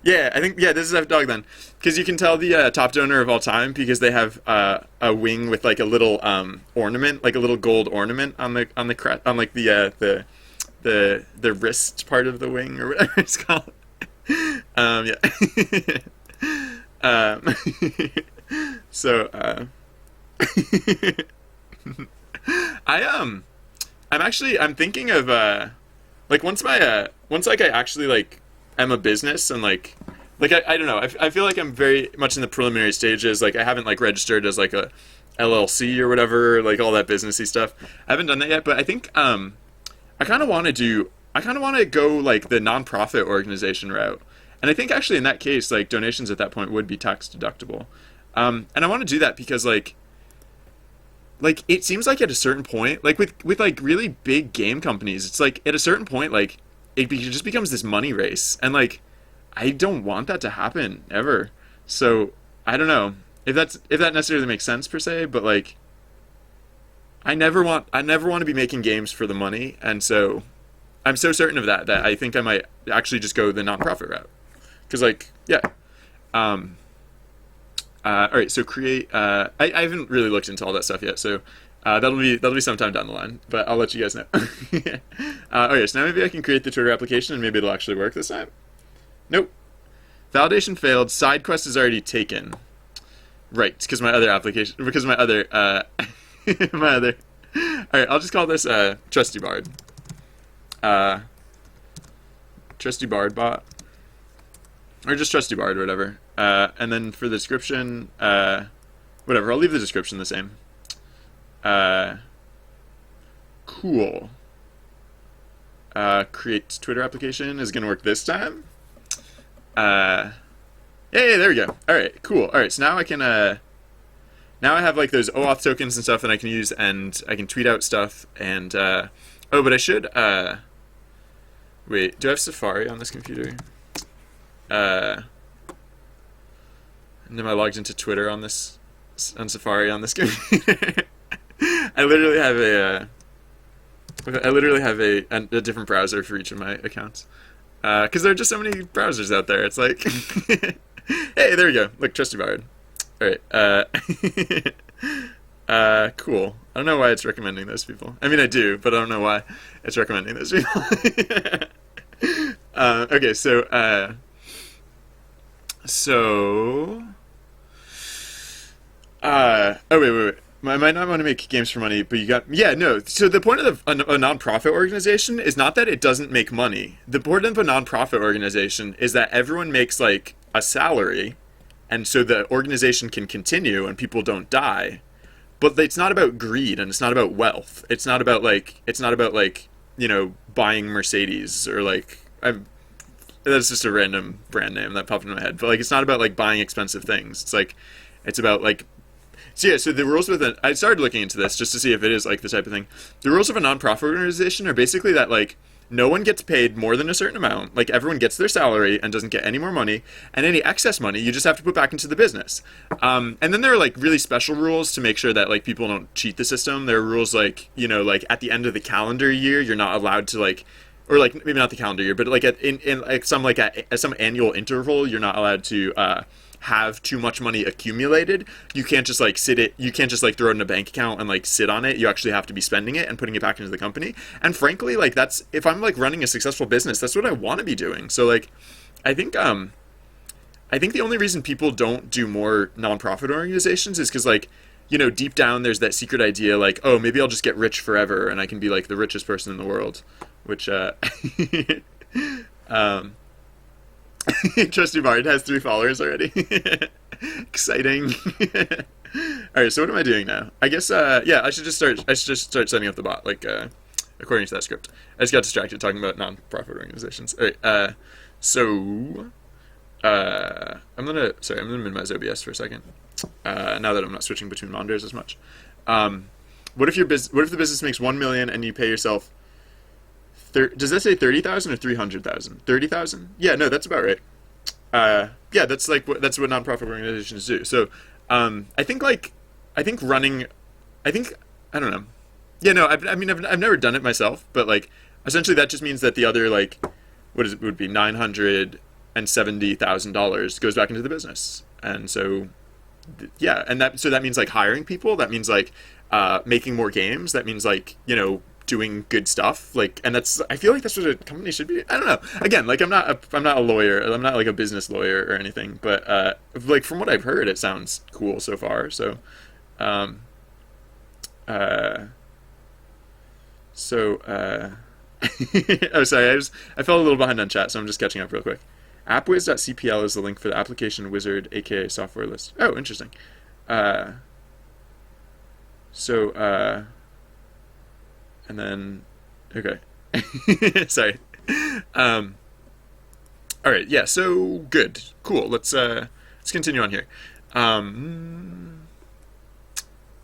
Yeah, I think this is If Dog Then, because you can tell the top donor of all time because they have a wing with like a little ornament, like a little gold ornament on like the wrist part of the wing or whatever it's called. Yeah. So I'm thinking of like once I actually like am a business and like I don't know, I feel like I'm very much in the preliminary stages. Like I haven't like registered as like a LLC or whatever, like all that businessy stuff. I haven't done that yet, but I think I kind of want to go like the nonprofit organization route. And I think actually in that case, like donations at that point would be tax deductible. And I want to do that because like it seems like at a certain point, like with like really big game companies, it's like at a certain point, like it just becomes this money race. And like, I don't want that to happen ever. So I don't know if that necessarily makes sense per se, but like, I never want to be making games for the money. And so I'm so certain of that I think I might actually just go the nonprofit route. Because like, yeah. All right, so create. I haven't really looked into all that stuff yet, so that'll be sometime down the line. But I'll let you guys know. Okay, so now maybe I can create the Twitter application, and maybe it'll actually work this time. Nope. Validation failed. Side quest is already taken. Right, because my other application, my other. All right, I'll just call this Trusty Bard. Trusty Bard bot. Or just Trusty Bard or whatever. And then for the description, whatever, I'll leave the description the same. Cool. Create Twitter application is going to work this time. Yeah, there we go. All right, cool. All right, so now I can, now I have like those OAuth tokens and stuff that I can use, and I can tweet out stuff, and, oh, but I should, wait, do I have Safari on this computer? And then I logged into Twitter on Safari on this computer. I literally have a different browser for each of my accounts. Because there are just so many browsers out there. It's like, hey, there we go. Look, Trusty Bard. All right. Cool. I don't know why it's recommending those people. I mean, I do, but I don't know why it's recommending those people. Okay, so. Oh, wait. I might not want to make games for money, but no. So the point of a nonprofit organization is not that it doesn't make money. The point of a nonprofit organization is that everyone makes like a salary, and so the organization can continue and people don't die. But it's not about greed and it's not about wealth. It's not about like buying Mercedes or like that's just a random brand name that popped in my head. But like it's not about like buying expensive things. It's about like. So the rules I started looking into this just to see if it is like the type of thing. The rules of a nonprofit organization are basically that like no one gets paid more than a certain amount. Like everyone gets their salary and doesn't get any more money, and any excess money you just have to put back into the business. And then there are like really special rules to make sure that like people don't cheat the system. There are rules like like at the end of the calendar year you're not allowed to like or like maybe not the calendar year, but like in like at some annual interval, you're not allowed to have too much money accumulated. You can't just like sit it. You can't just like throw it in a bank account and like sit on it. You actually have to be spending it and putting it back into the company. And frankly, like that's if I'm like running a successful business, that's what I want to be doing. So like, I think I think the only reason people don't do more nonprofit organizations is because like, you know, deep down there's that secret idea like, oh, maybe I'll just get rich forever and I can be like the richest person in the world, which um Trusty Bard has 3 followers already. Exciting. All right, so what am I doing now? I guess yeah, I should just start setting up the bot like according to that script. I just got distracted talking about nonprofit organizations. All right, so I'm gonna minimize OBS for a second. Now that I'm not switching between monitors as much. What if what if the business makes 1 million and you pay yourself does that say 30,000 or 300,000? 30,000? Yeah, no, that's about right. Yeah, that's that's what nonprofit organizations do. So, I think running, I think I don't know. Yeah, no, I've never done it myself, but like essentially that just means that the other like what is it would be $970,000 goes back into the business, and so yeah, and that means like hiring people. That means like making more games. That means like doing good stuff, like, and that's I feel like that's what a company should be. I don't know, again, like I'm not a lawyer, I'm not like a business lawyer or anything, but like from what I've heard it sounds cool so far. So uh so oh sorry, I fell a little behind on chat, so I'm just catching up real quick. Appwiz.cpl is the link for the application wizard, aka software list. Oh, interesting. uh so and then okay. Sorry. um all right, yeah, so good, cool, let's continue on here.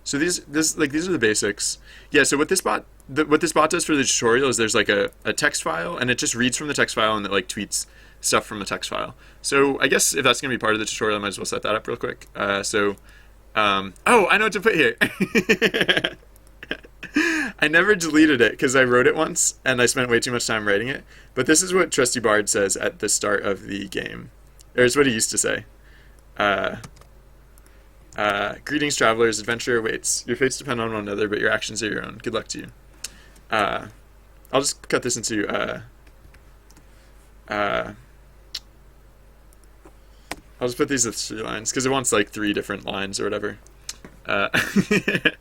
So these are the basics. Yeah, so what this bot does for the tutorial is there's like a text file, and it just reads from the text file and it like tweets stuff from the text file. So I guess if that's going to be part of the tutorial, I might as well set that up real quick. Oh, I know what to put here. I never deleted it because I wrote it once and I spent way too much time writing it. But this is what Trusty Bard says at the start of the game. Or it's what he used to say. Greetings, travelers. Adventure awaits. Your fates depend on one another, but your actions are your own. Good luck to you. I'll just cut this into I'll just put these as 3 lines because it wants like 3 different lines or whatever. Okay.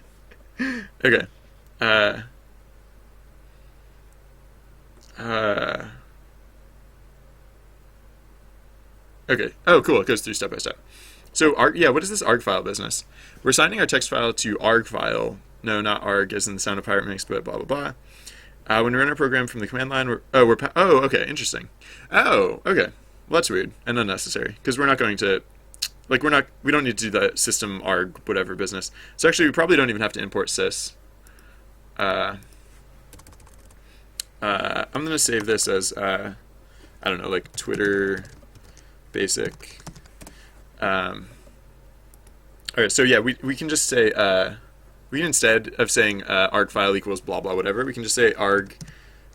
Okay. Oh, cool. It goes through step by step. So, yeah, what is this arg file business? We're assigning our text file to arg file. No, not arg, as in the sound of pirate mix, but blah blah blah. When we run our program from the command line, okay, interesting. Oh, okay. Well, that's weird and unnecessary because we're not going to, like, we don't need to do the system arg whatever business. So actually, we probably don't even have to import sys. I'm gonna save this as I don't know, like Twitter basic. All right, so yeah, we can just say we can, instead of saying arg file equals blah blah whatever, we can just say arg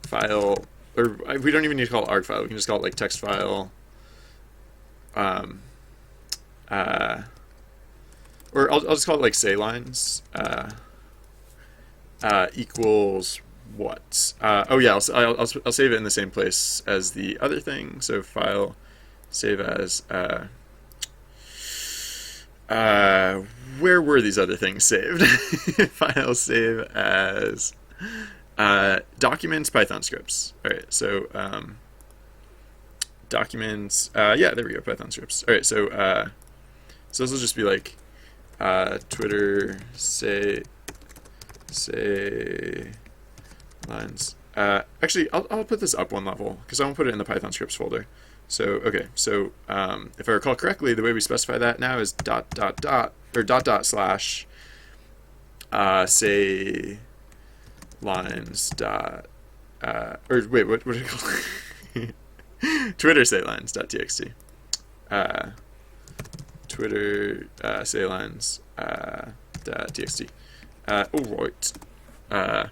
file, or we don't even need to call it arg file. We can just call it like text file. Or I'll just call it like say lines. Equals what? Oh yeah, I'll save it in the same place as the other thing. So file save as where were these other things saved? File save as documents Python scripts. All right, so documents. Yeah, there we go. Python scripts. All right, so this will just be like Twitter say lines. Actually, I'll put this up 1 level because I won't put it in the Python scripts folder. So okay, so if I recall correctly, the way we specify that now is dot slash say lines dot or wait, what do you call it? Twitter say lines dot txt. Twitter say lines dot txt. All right.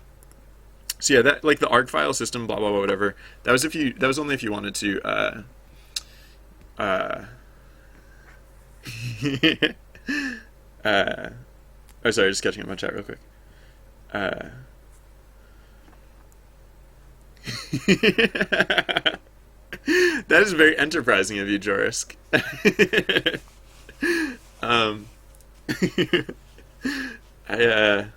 So yeah, that like the arg file system, blah blah blah, whatever. That was if you. That was only if you wanted to. Uh, uh, oh, sorry, just catching up on chat real quick. Uh, that is very enterprising of you, Jorisk. um, I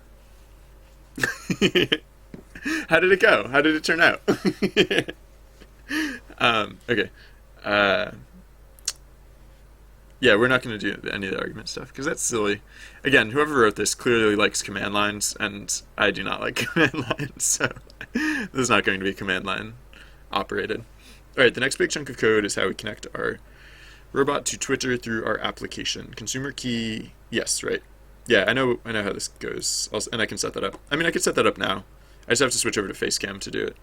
how did it go? How did it turn out? Okay. Uh, yeah, we're not going to do any of the argument stuff because that's silly. Again, whoever wrote this clearly likes command lines, and I do not like command lines, so this is not going to be command line operated. All right, the next big chunk of code is how we connect our robot to Twitter through our application. Consumer key, yes, right? Yeah, I know how this goes, and I can set that up. I mean, I could set that up now. I just have to switch over to Facecam to do it.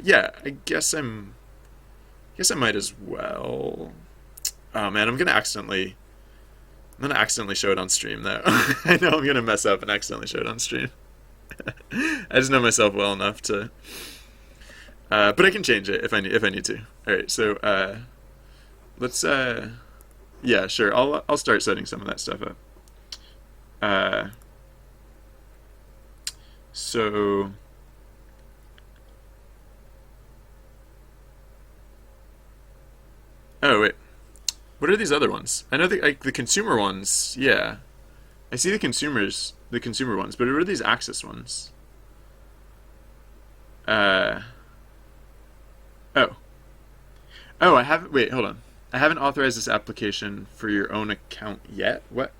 Yeah, I guess I might as well. Oh man, I'm gonna accidentally show it on stream though. I know I'm gonna mess up and accidentally show it on stream. I just know myself well enough to. But I can change it if I need to. All right, so let's. Yeah, sure. I'll start setting some of that stuff up. So. Oh wait. What are these other ones? I know the consumer ones. Yeah, I see the consumer ones. But what are these Axis ones? Oh. Oh, I haven't. Wait, hold on. I haven't authorized this application for your own account yet. What?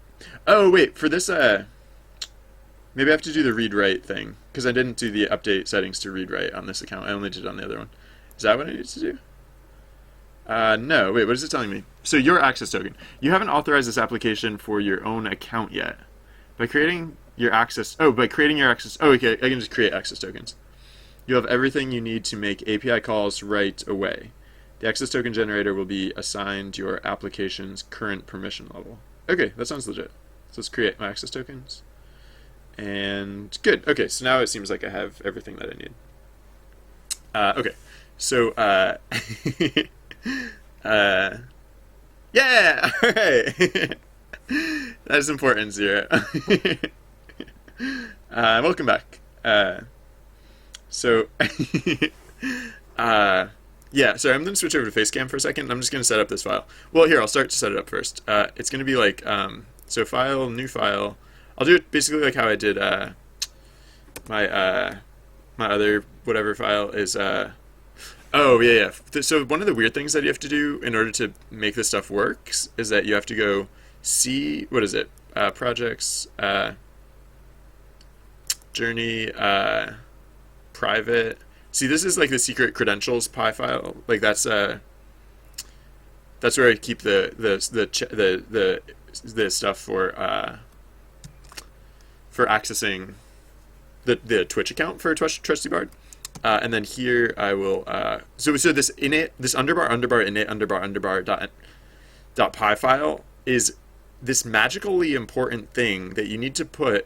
Oh, wait. For this, maybe I have to do the read-write thing because I didn't do the update settings to read-write on this account. I only did it on the other one. Is that what I need to do? No, wait, what is it telling me? So your access token. You haven't authorized this application for your own account yet. By creating your access, oh, okay, I can just create access tokens. You have everything you need to make API calls right away. The access token generator will be assigned your application's current permission level. Okay, that sounds legit. So let's create my access tokens. And good, okay, so now it seems like I have everything that I need. Okay, so, yeah! Alright! That is important, Zero. Welcome back. Yeah, sorry, I'm going to switch over to Facecam for a second. I'm just going to set up this file. Well, here, I'll start to set it up first. It's going to be like, so file, new file. I'll do it basically like how I did my other whatever file is, oh, yeah. So one of the weird things that you have to do in order to make this stuff work is that you have to go see, what is it? Projects, journey, private. See, this is like the secret credentials py file. Like that's where I keep the stuff for accessing the Twitch account for Trusty Bard. And then here I will so this init, this underbar init underbar dot py file is this magically important thing that you need to put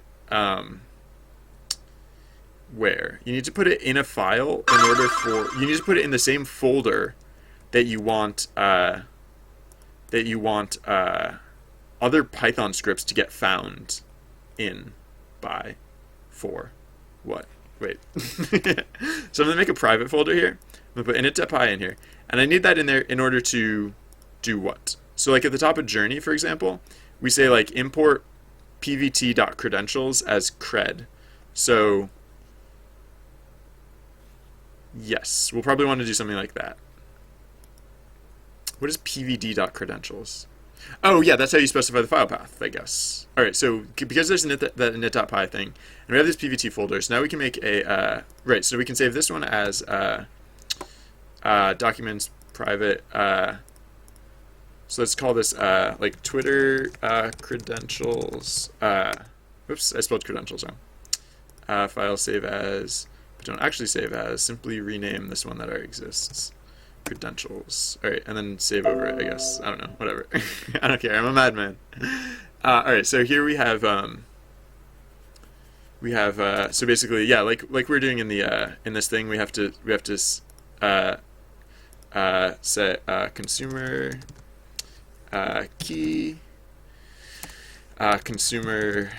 where you need to put it in a file in order for you need to put it in the same folder that you want other Python scripts to get found in by for what. Wait. So I'm gonna make a private folder here. I'm gonna put init.py in here, and I need that in there in order to do what? So like at the top of Journey, for example, we say like import pvt.credentials as cred. So yes, we'll probably want to do something like that. What is pvd.credentials? Oh yeah, that's how you specify the file path, I guess. All right, so because there's that init.py thing, and we have this pvt folder, so now we can make a right. So we can save this one as documents private. So let's call this like Twitter credentials. Oops, I spelled credentials wrong. File save as, but don't actually save as. Simply rename this one that already exists. Credentials. All right, and then save over it, I guess. I don't know, whatever. I don't care. I'm a madman. All right, so here we have we have so basically, yeah, like we're doing in the in this thing, we have to uh, set consumer key, consumer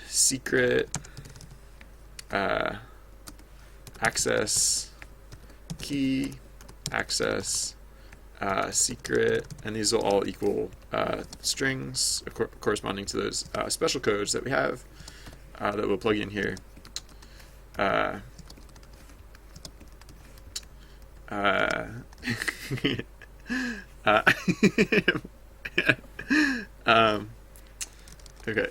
secret, access key, access secret, and these will all equal strings corresponding to those special codes that we have that we'll plug in here. Uh, uh, uh, um, okay.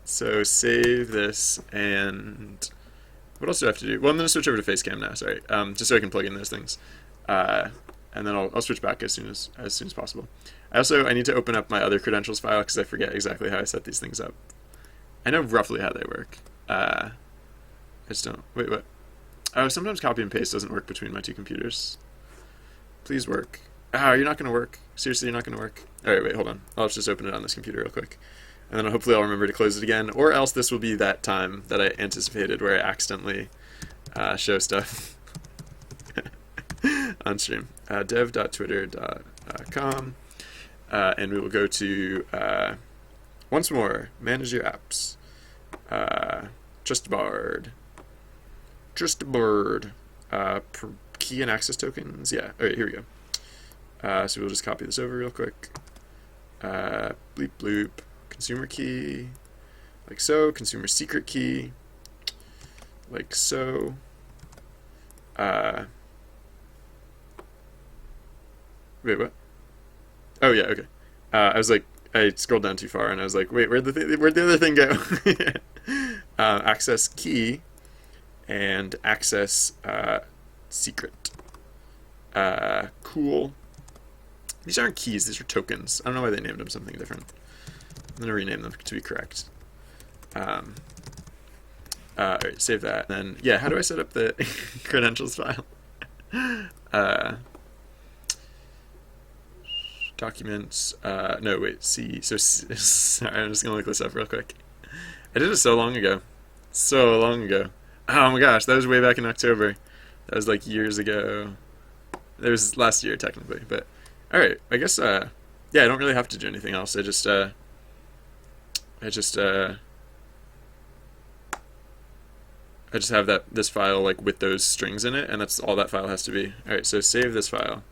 So save this, and what else do I have to do? Well, I'm going to switch over to Facecam now. Sorry, just so I can plug in those things, and then I'll switch back as soon as possible. I need to open up my other credentials file because I forget exactly how I set these things up. I know roughly how they work. I just don't. Wait, what? Oh, sometimes copy and paste doesn't work between my two computers. Please work. Oh, you're not going to work. Seriously, you're not going to work. All right, wait, hold on. I'll just open it on this computer real quick. And then hopefully I'll remember to close it again, or else this will be that time that I anticipated where I accidentally show stuff on stream. Dev.twitter.com, and we will go to, once more, manage your apps. Trustbird, key and access tokens. Yeah, all right, here we go. So we'll just copy this over real quick. Bleep bloop. Consumer key, like so. Consumer secret key, like so. Wait, what? Oh yeah, okay. I was like, I scrolled down too far, and I was like, wait, where'd the other thing go? Access key and access secret. Cool. These aren't keys; these are tokens. I don't know why they named them something different. I'm going to rename them to be correct. All right, save that. Then, yeah, how do I set up the credentials file? Documents. No, wait, see. So, sorry, I'm just going to look this up real quick. I did it so long ago. So long ago. Oh my gosh, that was way back in October. That was like years ago. It was last year, technically. But, all right, I guess, yeah, I don't really have to do anything else. I just have this file like with those strings in it, and that's all that file has to be. All right, so save this file,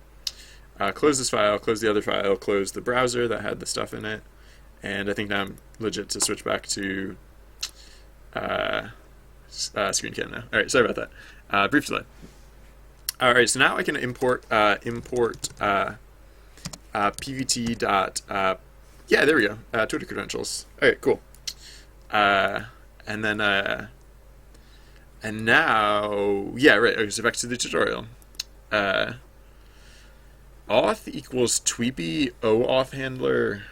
close this file, close the other file, close the browser that had the stuff in it, and I think now I'm legit to switch back to screen cam now. All right, sorry about that. Brief delay. All right, so now I can import pvt dot. Yeah, there we go. Twitter credentials. All right, cool. And then, and now, yeah, right. Okay, so back to the tutorial. Auth equals tweepy OAuth handler,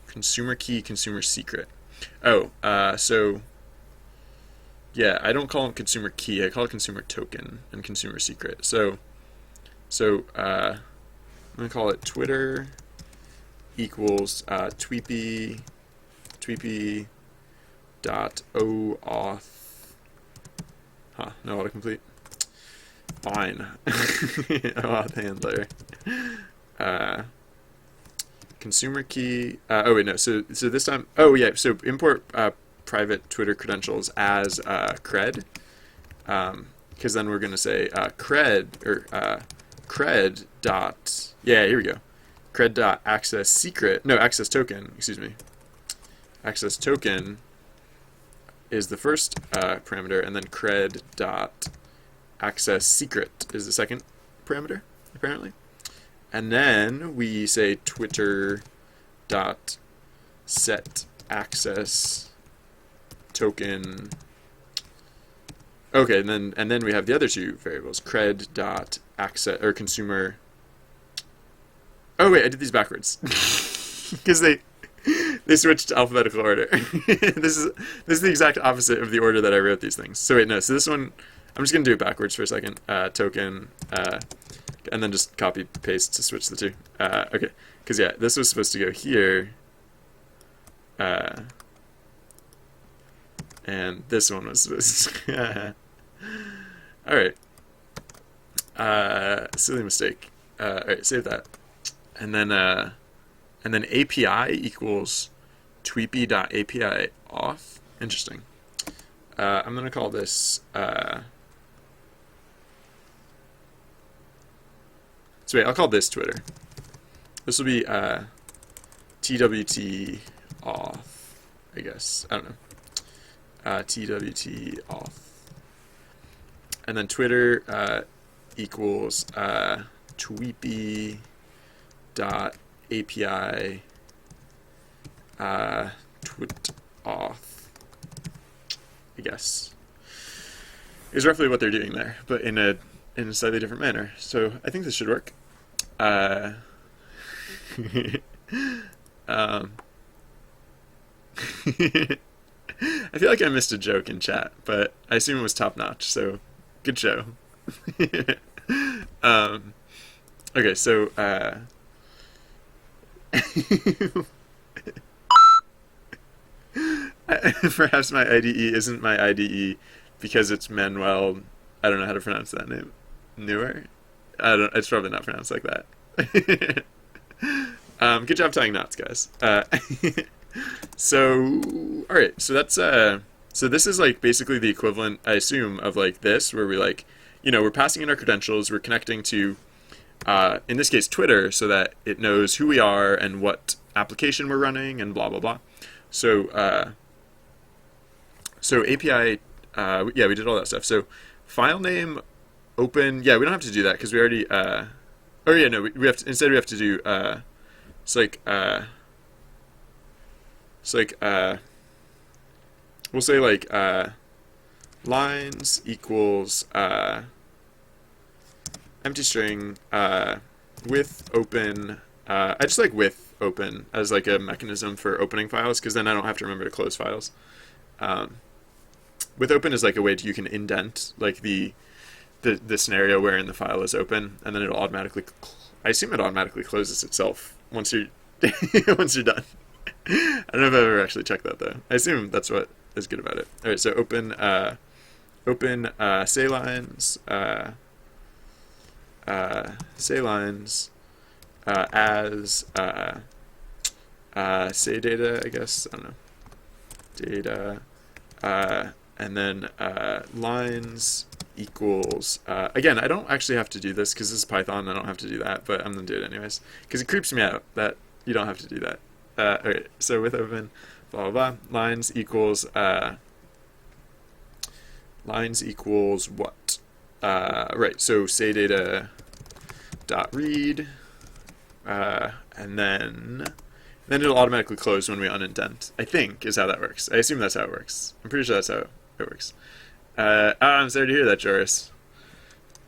consumer key, consumer secret. Oh, so, yeah, I don't call it consumer key. I call it consumer token and consumer secret. So, I'm gonna call it Twitter equals tweepy dot OAuth. No autocomplete. Fine. OAuth handler. Consumer key. Oh wait, no. So this time. Oh yeah. So import private Twitter credentials as cred. Because then we're gonna say cred or cred dot. Yeah, here we go. Cred dot access secret. No, access token. Excuse me. Access token is the first parameter, and then cred dot access secret is the second parameter, apparently. And then we say Twitter dot set access token. Okay, and then we have the other two variables, cred dot access or consumer. Oh wait, I did these backwards because they switched to alphabetical order. This is the exact opposite of the order that I wrote these things. So wait, no. So this one, I'm just gonna do it backwards for a second. Token, and then just copy paste to switch the two. Okay, because yeah, this was supposed to go here. and this one was all right. Silly mistake. All right, save that, and then API equals tweepy.api auth. Interesting. I'm gonna call this. So wait, I'll call this Twitter. This will be TWT auth, I guess. I don't know. TWT auth. And then Twitter equals tweepy dot API twit auth, I guess, is roughly what they're doing there, but in a slightly different manner. So I think this should work. I feel like I missed a joke in chat, but I assume it was top notch. So good show. Okay, so perhaps my IDE isn't my IDE because it's Manuel. I don't know how to pronounce that name. Newer? I don't. It's probably not pronounced like that. Good job tying knots, guys. So, all right. So that's so this is like basically the equivalent, I assume, of like this, where we like, we're passing in our credentials, we're connecting to, in this case, Twitter, so that it knows who we are and what application we're running and blah blah blah. So, so API, yeah, we did all that stuff. So, file name, open. Yeah, we don't have to do that because we already. Oh yeah, no, we have to, instead we have to do. It's like we'll say like lines equals empty string with open. I just like with open as like a mechanism for opening files because then I don't have to remember to close files. With open is like a way you can indent like the scenario wherein the file is open, and then it'll automatically. I assume it automatically closes itself once you're once you're done. I don't know if I've ever actually checked that though. I assume that's what is good about it. All right, so open say lines say lines as say data, I guess. I don't know, data and then lines equals again, I don't actually have to do this because this is Python. I don't have to do that, but I'm gonna do it anyways because it creeps me out that you don't have to do that. Okay, so with open blah blah blah, lines equals what? Right, so say data dot read and then it'll automatically close when we unindent, I think, is how that works. I assume that's how it works. I'm pretty sure that's how it works. I'm sorry to hear that, Joris.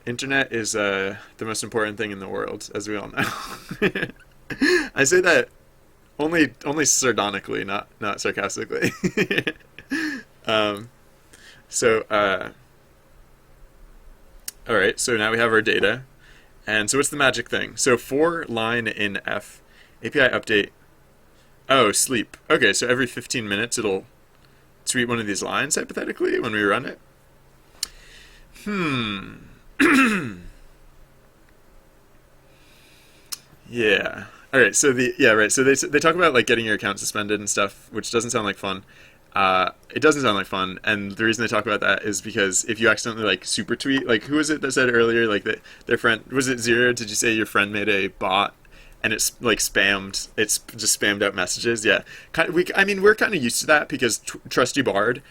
Internet is the most important thing in the world, as we all know. I say that only sardonically, not sarcastically. So all right, so now we have our data. And so what's the magic thing? So for line in F, API update. Oh, sleep. Okay, so every 15 minutes it'll tweet one of these lines, hypothetically, when we run it. Yeah. All right, so so they talk about like getting your account suspended and stuff, which doesn't sound like fun. It doesn't sound like fun, and the reason they talk about that is because if you accidentally like super tweet, like who was it that said earlier, like that their friend, was it Zero? Did you say your friend made a bot and it's like spammed? It's just spammed out messages. Yeah, we're kind of used to that because Trusty Bard,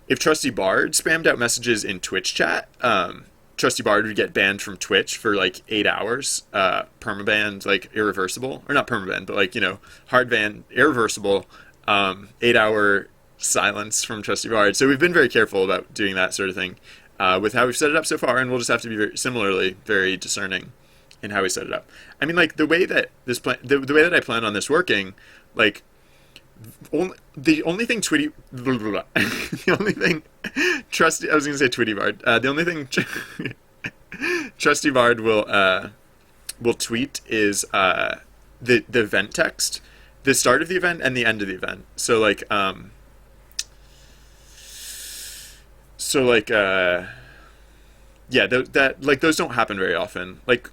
if Trusty Bard spammed out messages in Twitch chat, Trusty Bard would get banned from Twitch for like 8 hours, permabanned, like irreversible, or not permabanned, but like hard ban, irreversible, 8 hour silence from Trusty Bard. So we've been very careful about doing that sort of thing with how we've set it up so far, and we'll just have to be very discerning in how we set it up. I mean, like the way that the way that I plan on this working, like the only thing Twitty the only thing Trusty, I was gonna say Twitty Bard, the only thing Trusty Bard will tweet is the event text, the start of the event and the end of the event. So like So like yeah, that like those don't happen very often. Like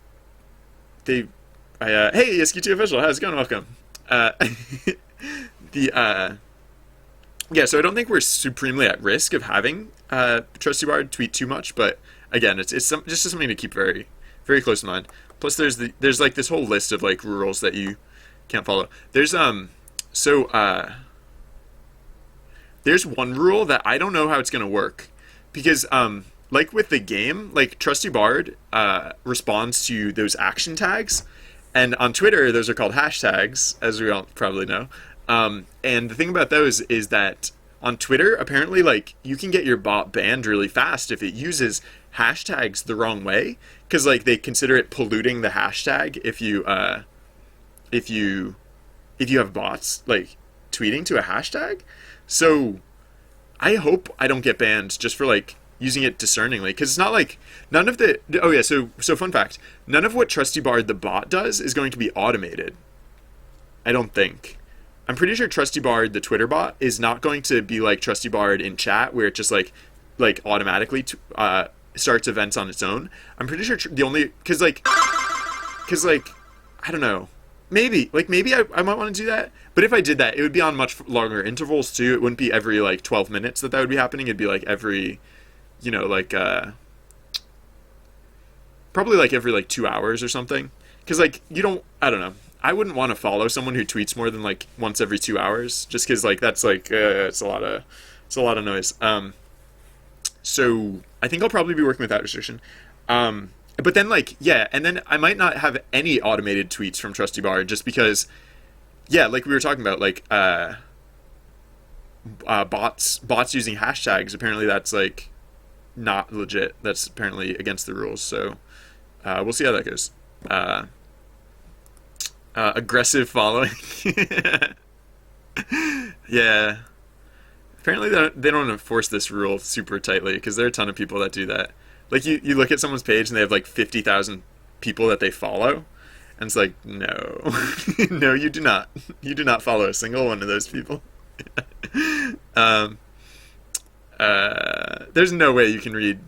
they hey, SQ2 official, how's it going? Welcome. Uh the yeah, so I don't think we're supremely at risk of having Trusty Bard tweet too much, but again, just something to keep very close in mind. Plus, there's like this whole list of like rules that you can't follow. So there's one rule that I don't know how it's gonna work because like with the game, like Trusty Bard responds to those action tags, and on Twitter those are called hashtags, as we all probably know. And the thing about those is that on Twitter, apparently, like you can get your bot banned really fast if it uses hashtags the wrong way, because like they consider it polluting the hashtag if you have bots like tweeting to a hashtag. So I hope I don't get banned just for like using it discerningly, because it's not like none of the oh yeah so fun fact, none of what Trusty Bard the bot does is going to be automated. I don't think. I'm pretty sure Trusty Bard, the Twitter bot, is not going to be like Trusty Bard in chat, where it just like automatically starts events on its own. I'm pretty sure the only because like I don't know, maybe I might want to do that. But if I did that, it would be on much longer intervals too. It wouldn't be every like 12 minutes that would be happening. It'd be like every, like probably like every like 2 hours or something. Because like I don't know. I wouldn't want to follow someone who tweets more than like once every 2 hours, just because like that's like it's a lot of noise. So I think I'll probably be working with that restriction. But then like yeah, and then I might not have any automated tweets from Trusty Bard, just because yeah, like we were talking about, like bots using hashtags. Apparently that's like not legit. That's apparently against the rules. So we'll see how that goes. Aggressive following. Yeah. Apparently they don't enforce this rule super tightly, because there are a ton of people that do that. Like you look at someone's page and they have like 50,000 people that they follow, and it's like, no. No, you do not. You do not follow a single one of those people. There's no way you can read.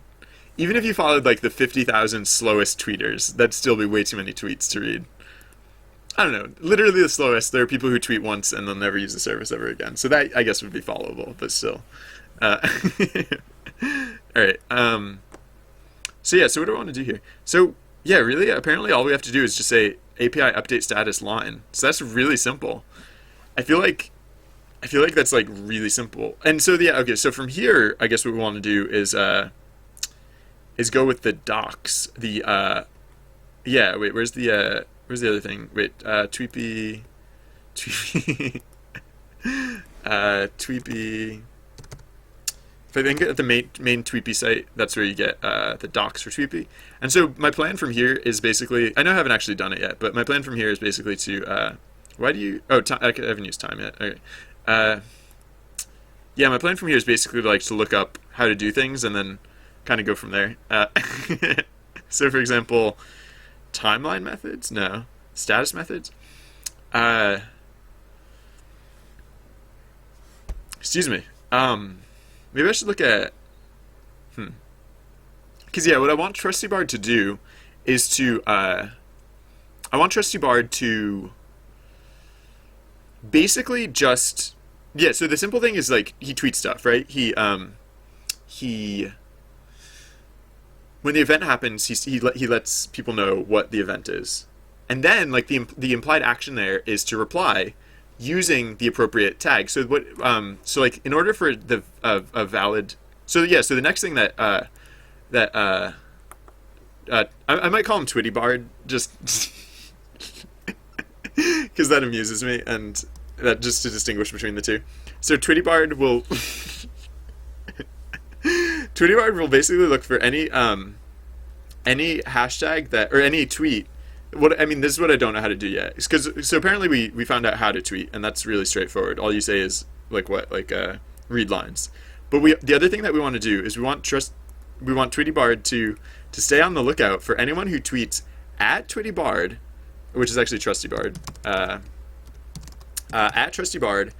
Even if you followed like the 50,000 slowest tweeters, that'd still be way too many tweets to read. I don't know, literally the slowest. There are people who tweet once and they'll never use the service ever again. So that, I guess, would be followable, but still. All right. So yeah, so what do I want to do here? So yeah, really, apparently all we have to do is just say API update status line. So that's really simple. I feel like that's like really simple. And so yeah, okay, so from here, I guess what we want to do is go with the docs. The yeah, wait, where's the other thing? Wait, Tweepy, Tweepy. If I think at the main Tweepy site, that's where you get the docs for Tweepy. And so my plan from here is basically, I know I haven't actually done it yet, but my plan from here is basically to, why do you, oh, I haven't used time yet. Okay. Yeah, my plan from here is basically like to look up how to do things and then kind of go from there. So for example, timeline methods? No. Status methods? Excuse me. Maybe I should look at... Because, yeah, what I want Trusty Bard to do is to... I want Trusty Bard to basically just... Yeah, so the simple thing is, like, he tweets stuff, right? He when the event happens, he lets people know what the event is. And then, like, the implied action there is to reply using the appropriate tag. So what? So like, in order for the a valid. So yeah. So the next thing that I might call him Twitty Bard, just because that amuses me, and that just to distinguish between the two. So Twitty Bard will Twitty Bard will basically look for any hashtag that, or any tweet. What I mean, this is what I don't know how to do yet. So apparently we found out how to tweet, and that's really straightforward. All you say is like read lines. But the other thing that we want to do is we want Twitty Bard to stay on the lookout for anyone who tweets at Twitty Bard, which is actually Trusty Bard, at Trusty Bard,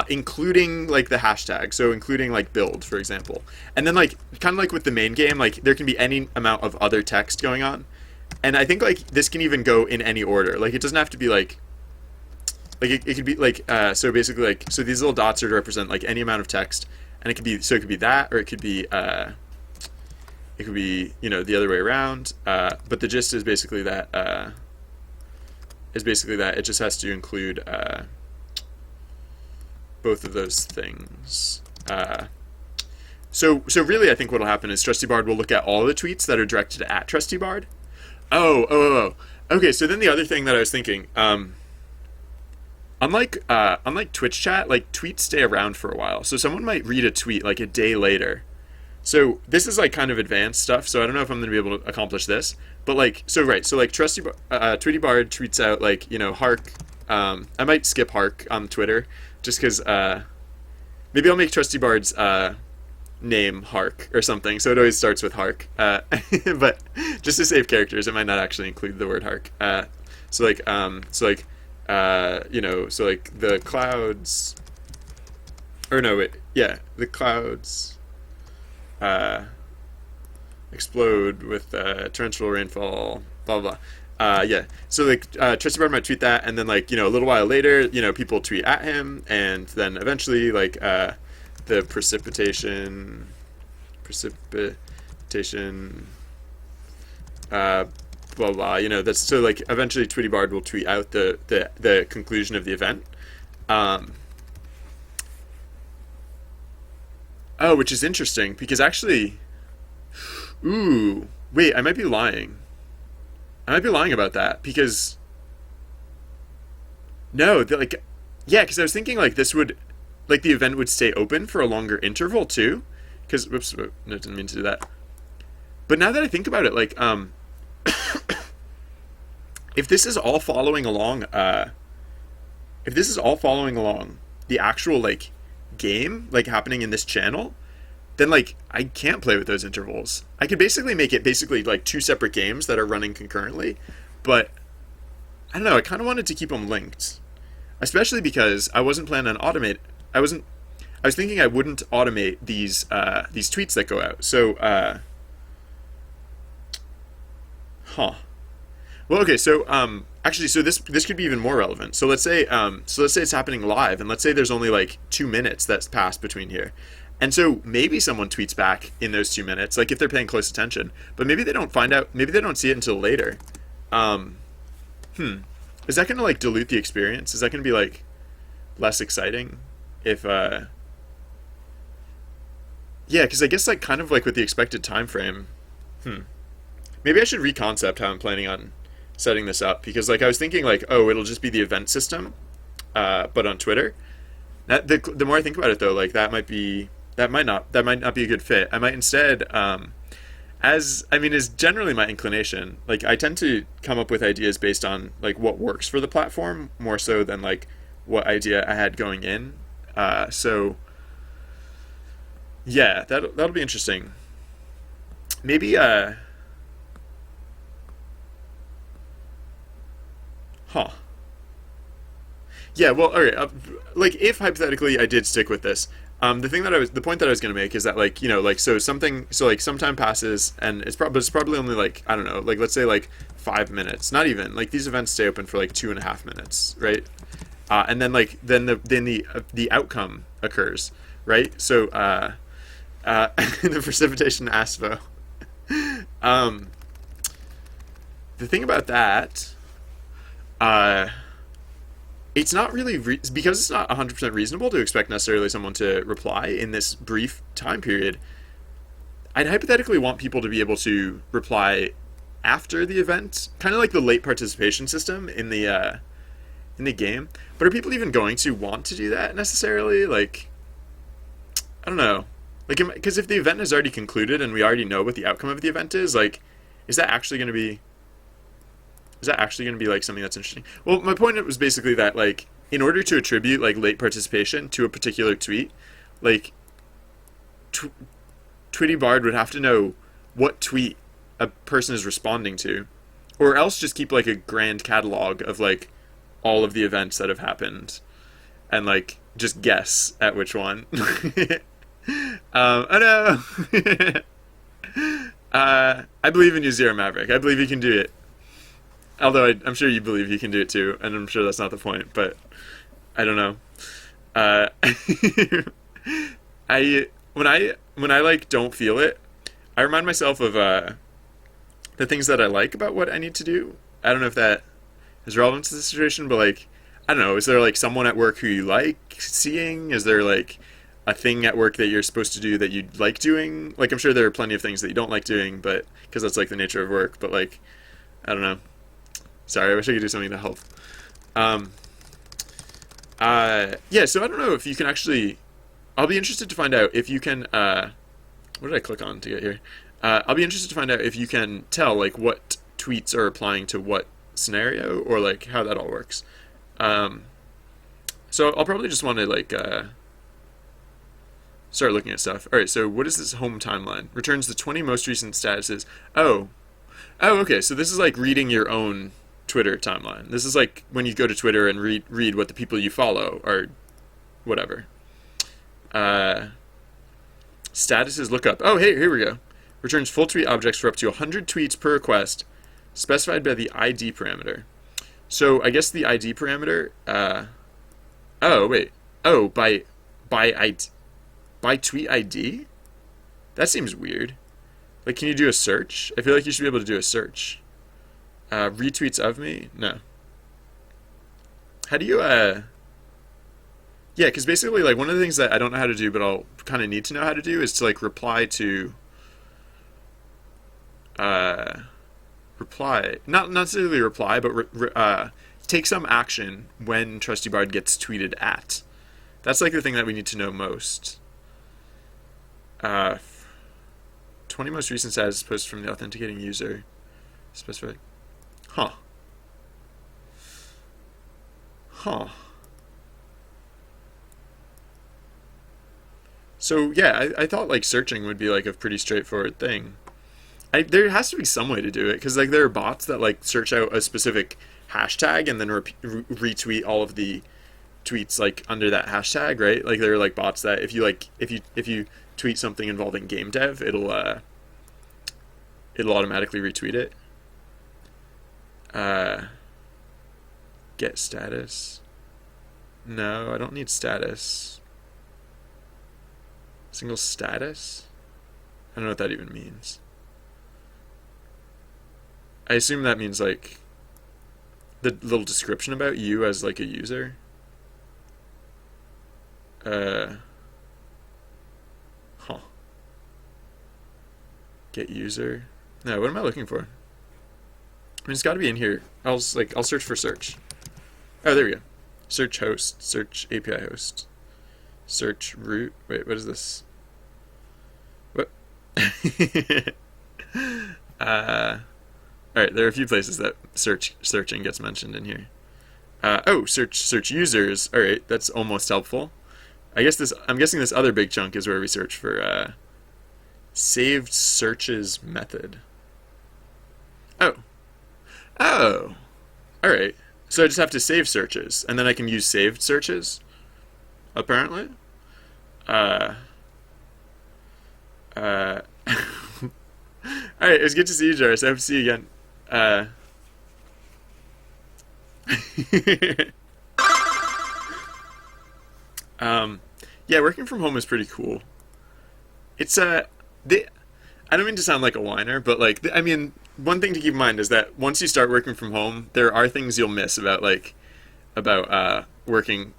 including like the hashtag, so including like build, for example. And then like kind of like with the main game, like there can be any amount of other text going on. And I think like this can even go in any order. Like it doesn't have to be like it could be like so basically like so these little dots are to represent like any amount of text, and it could be so it could be that, or it could be you know, the other way around. But the gist is basically that it just has to include both of those things. So really, I think what'll happen is TrustyBard will look at all the tweets that are directed at TrustyBard. Oh. Okay, so then the other thing that I was thinking, unlike Twitch chat, like tweets stay around for a while. So someone might read a tweet like a day later. So this is like kind of advanced stuff. So I don't know if I'm going to be able to accomplish this. But like, so right, so like TweetyBard tweets out like, you know, Hark. I might skip Hark on Twitter just because maybe I'll make TrustyBard's name Hark or something. So it always starts with Hark. But just to save characters, it might not actually include the word Hark. So like you know, so like the clouds, or no, wait, yeah, the clouds explode with torrential rainfall, blah blah. Yeah, so like TrustyBard might tweet that, and then like, you know, a little while later, you know, people tweet at him, and then eventually like the precipitation blah blah, you know, that's so like eventually TweetyBard will tweet out the conclusion of the event. Oh, which is interesting because actually, ooh, wait, I might be lying. I might be lying about that because no, like, yeah, because I was thinking like this would, like the event would stay open for a longer interval too, because whoops, no, I didn't mean to do that. But now that I think about it, like, if this is all following along, the actual like game like happening in this channel, then like I can't play with those intervals. I could basically make it basically like two separate games that are running concurrently, but I don't know. I kind of wanted to keep them linked, especially because I wasn't planning on automate. I was thinking I wouldn't automate these tweets that go out. So, Well, okay. So, actually, so this could be even more relevant. So let's say it's happening live, and let's say there's only like 2 minutes that's passed between here. And so maybe someone tweets back in those 2 minutes, like if they're paying close attention, but maybe they don't find out, maybe they don't see it until later. Is that going to like dilute the experience? Is that going to be like less exciting if, yeah, because I guess like kind of like with the expected time frame, maybe I should reconcept how I'm planning on setting this up, because like I was thinking like, oh, it'll just be the event system, but on Twitter. The more I think about it though, like that might not be a good fit. I might instead, as I mean is generally my inclination, like I tend to come up with ideas based on like what works for the platform more so than like what idea I had going in. So yeah, that'll be interesting. Maybe huh. Yeah, well, all right. Like, if hypothetically I did stick with this, the point that I was going to make is that, like, you know, like, so like, some time passes, and it's probably only like, I don't know, like, let's say like 5 minutes, not even. Like, these events stay open for like 2.5 minutes, right? And then like the outcome occurs, right? So the precipitation ASVO. The thing about that, it's not really because it's not 100% reasonable to expect necessarily someone to reply in this brief time period. I'd hypothetically want people to be able to reply after the event, kind of like the late participation system in the game. But are people even going to want to do that necessarily? Like, I don't know. Like, because if the event has already concluded and we already know what the outcome of the event is, like, is that actually going to be like something that's interesting? Well, my point was basically that, like, in order to attribute like late participation to a particular tweet, like TweetyBard would have to know what tweet a person is responding to, or else just keep like a grand catalog of like all of the events that have happened, and like just guess at which one. Oh no! I believe in you, Zero Maverick. I believe you can do it. Although I'm sure you believe you can do it too, and I'm sure that's not the point. But I don't know. Uh, I when I like don't feel it, I remind myself of the things that I like about what I need to do. I don't know if that is relevant to the situation, but like I don't know. Is there like someone at work who you like seeing? Is there like a thing at work that you're supposed to do that you like doing? Like I'm sure there are plenty of things that you don't like doing, but because that's like the nature of work. But like I don't know. Sorry, I wish I could do something to help. Um, yeah, so I don't know if you can actually. I'll be interested to find out if you can. What did I click on to get here? I'll be interested to find out if you can tell like what tweets are applying to what scenario or like how that all works. Um, so I'll probably just want to like start looking at stuff. All right, so what is this home timeline? Returns the 20 most recent statuses. Oh, okay. So this is like reading your own Twitter timeline. This is like when you go to Twitter and read what the people you follow are, whatever. Uh, Statuses lookup. Oh, hey, here we go. Returns full tweet objects for up to 100 tweets per request, specified by the ID parameter. So I guess the ID parameter. Oh wait. Oh, by tweet ID. That seems weird. Like, can you do a search? I feel like you should be able to do a search. Retweets of me? No. How do you, yeah, because basically, like, one of the things that I don't know how to do, but I'll kind of need to know how to do is to, like, uh, not necessarily reply, but, take some action when Trusty Bard gets tweeted at. That's, like, the thing that we need to know most. 20 most recent status posts from the authenticating user. Specific. Huh. Huh. So yeah, I thought like searching would be like a pretty straightforward thing. There has to be some way to do it because like there are bots that like search out a specific hashtag and then retweet all of the tweets like under that hashtag, right? Like there are like bots that if you tweet something involving game dev, it'll automatically retweet it. Uh, get status. No, I don't need status. Single status? I don't know what that even means. I assume that means like the little description about you as like a user. Uh, huh. Get user. No, what am I looking for? I mean, it's got to be in here. I'll search for search. Oh, there we go. Search host. Search API host. Search root. Wait, what is this? What? uh, all right. There are a few places that searching gets mentioned in here. Search users. All right, that's almost helpful. I'm guessing this other big chunk is where we search for saved searches method. Oh. Oh. All right. So I just have to save searches, and then I can use saved searches. Apparently. All right. It was good to see you, Jarvis. I hope to see you again. Yeah, working from home is pretty cool. It's I don't mean to sound like a whiner, but like I mean, one thing to keep in mind is that once you start working from home, there are things you'll miss about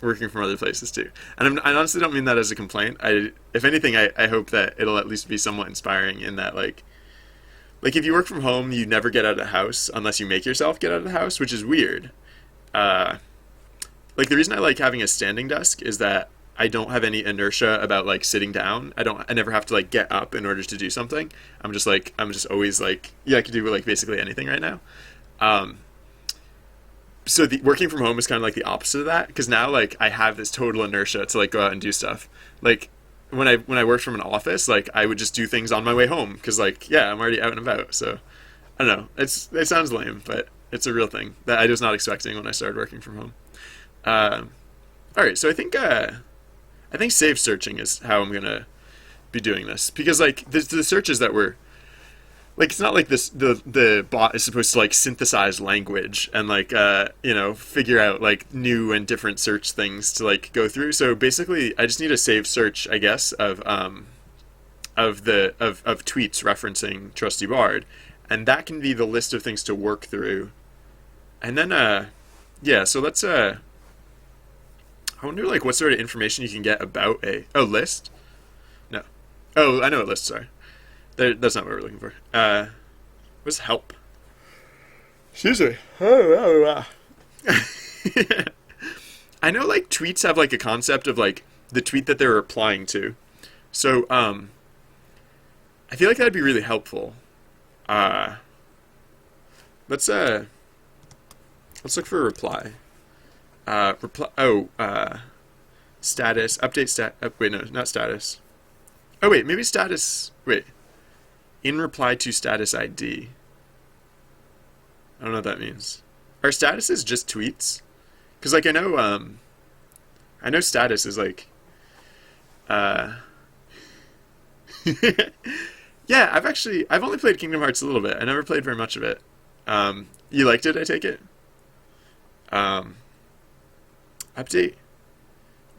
working from other places too. And I honestly don't mean that as a complaint. If anything, I hope that it'll at least be somewhat inspiring in that like if you work from home, you never get out of the house unless you make yourself get out of the house, which is weird. Uh, like the reason I like having a standing desk is that I don't have any inertia about like sitting down. I never have to like get up in order to do something. I'm just always like, yeah, I could do like basically anything right now. Um, so the working from home is kind of like the opposite of that because now like I have this total inertia to like go out and do stuff. Like when I worked from an office, like I would just do things on my way home because like yeah, I'm already out and about. So I don't know. It sounds lame, but it's a real thing that I was not expecting when I started working from home. All right, so I think save searching is how I'm gonna be doing this, because like the searches that were like, it's not like this the bot is supposed to like synthesize language and like figure out like new and different search things to like go through. So basically I just need a save search, I guess, of tweets referencing Trusty Bard, and that can be the list of things to work through. And then yeah, so let's I wonder like what sort of information you can get about a list. No, oh, I know what lists are. That's not what we're looking for. What's help? Excuse me. I know like tweets have like a concept of like the tweet that they're replying to. So I feel like that'd be really helpful. Uh let's look for a reply. Status, update wait, no, not status. Oh wait, maybe status, wait. In reply to status ID. I don't know what that means. Are statuses just tweets? Because like I know status is like yeah, I've only played Kingdom Hearts a little bit. I never played very much of it. You liked it, I take it? Update?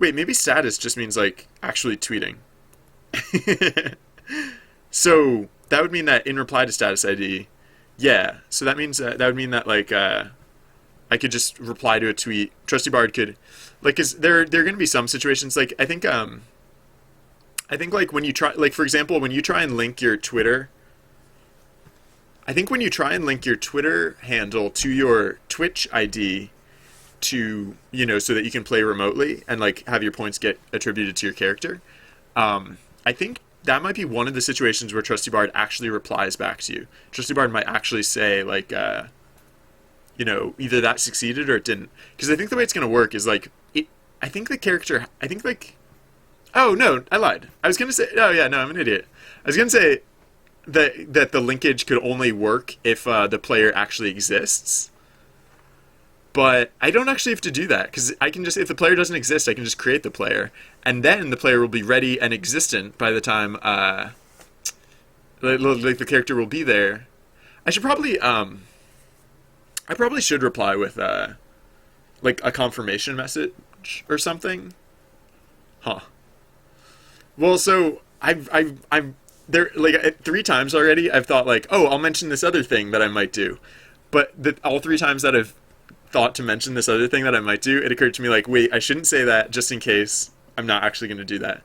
Wait, maybe status just means like actually tweeting. So that would mean that in reply to status ID, yeah. So that means that would mean that like I could just reply to a tweet. Trusty Bard could, like, is there are going to be some situations like I think like when you try, like for example when you try and link your Twitter. I think when you try and link your Twitter handle to your Twitch ID to, so that you can play remotely and like have your points get attributed to your character. I think that might be one of the situations where Trusty Bard actually replies back to you. Trusty Bard might actually say like, either that succeeded or it didn't. Because I think the way it's going to work is like, I think like, oh no, I lied. I was going to say, oh yeah, no, I'm an idiot. I was going to say that the linkage could only work if the player actually exists. But I don't actually have to do that, because I can just, if the player doesn't exist, I can just create the player, and then the player will be ready and existent by the time like the character will be there. I probably should reply with like a confirmation message or something. Huh. Well, so I've there like 3 times already. I've thought like, oh, I'll mention this other thing that I might do, but all 3 times that I've thought to mention this other thing that I might do, it occurred to me like, wait, I shouldn't say that just in case I'm not actually going to do that.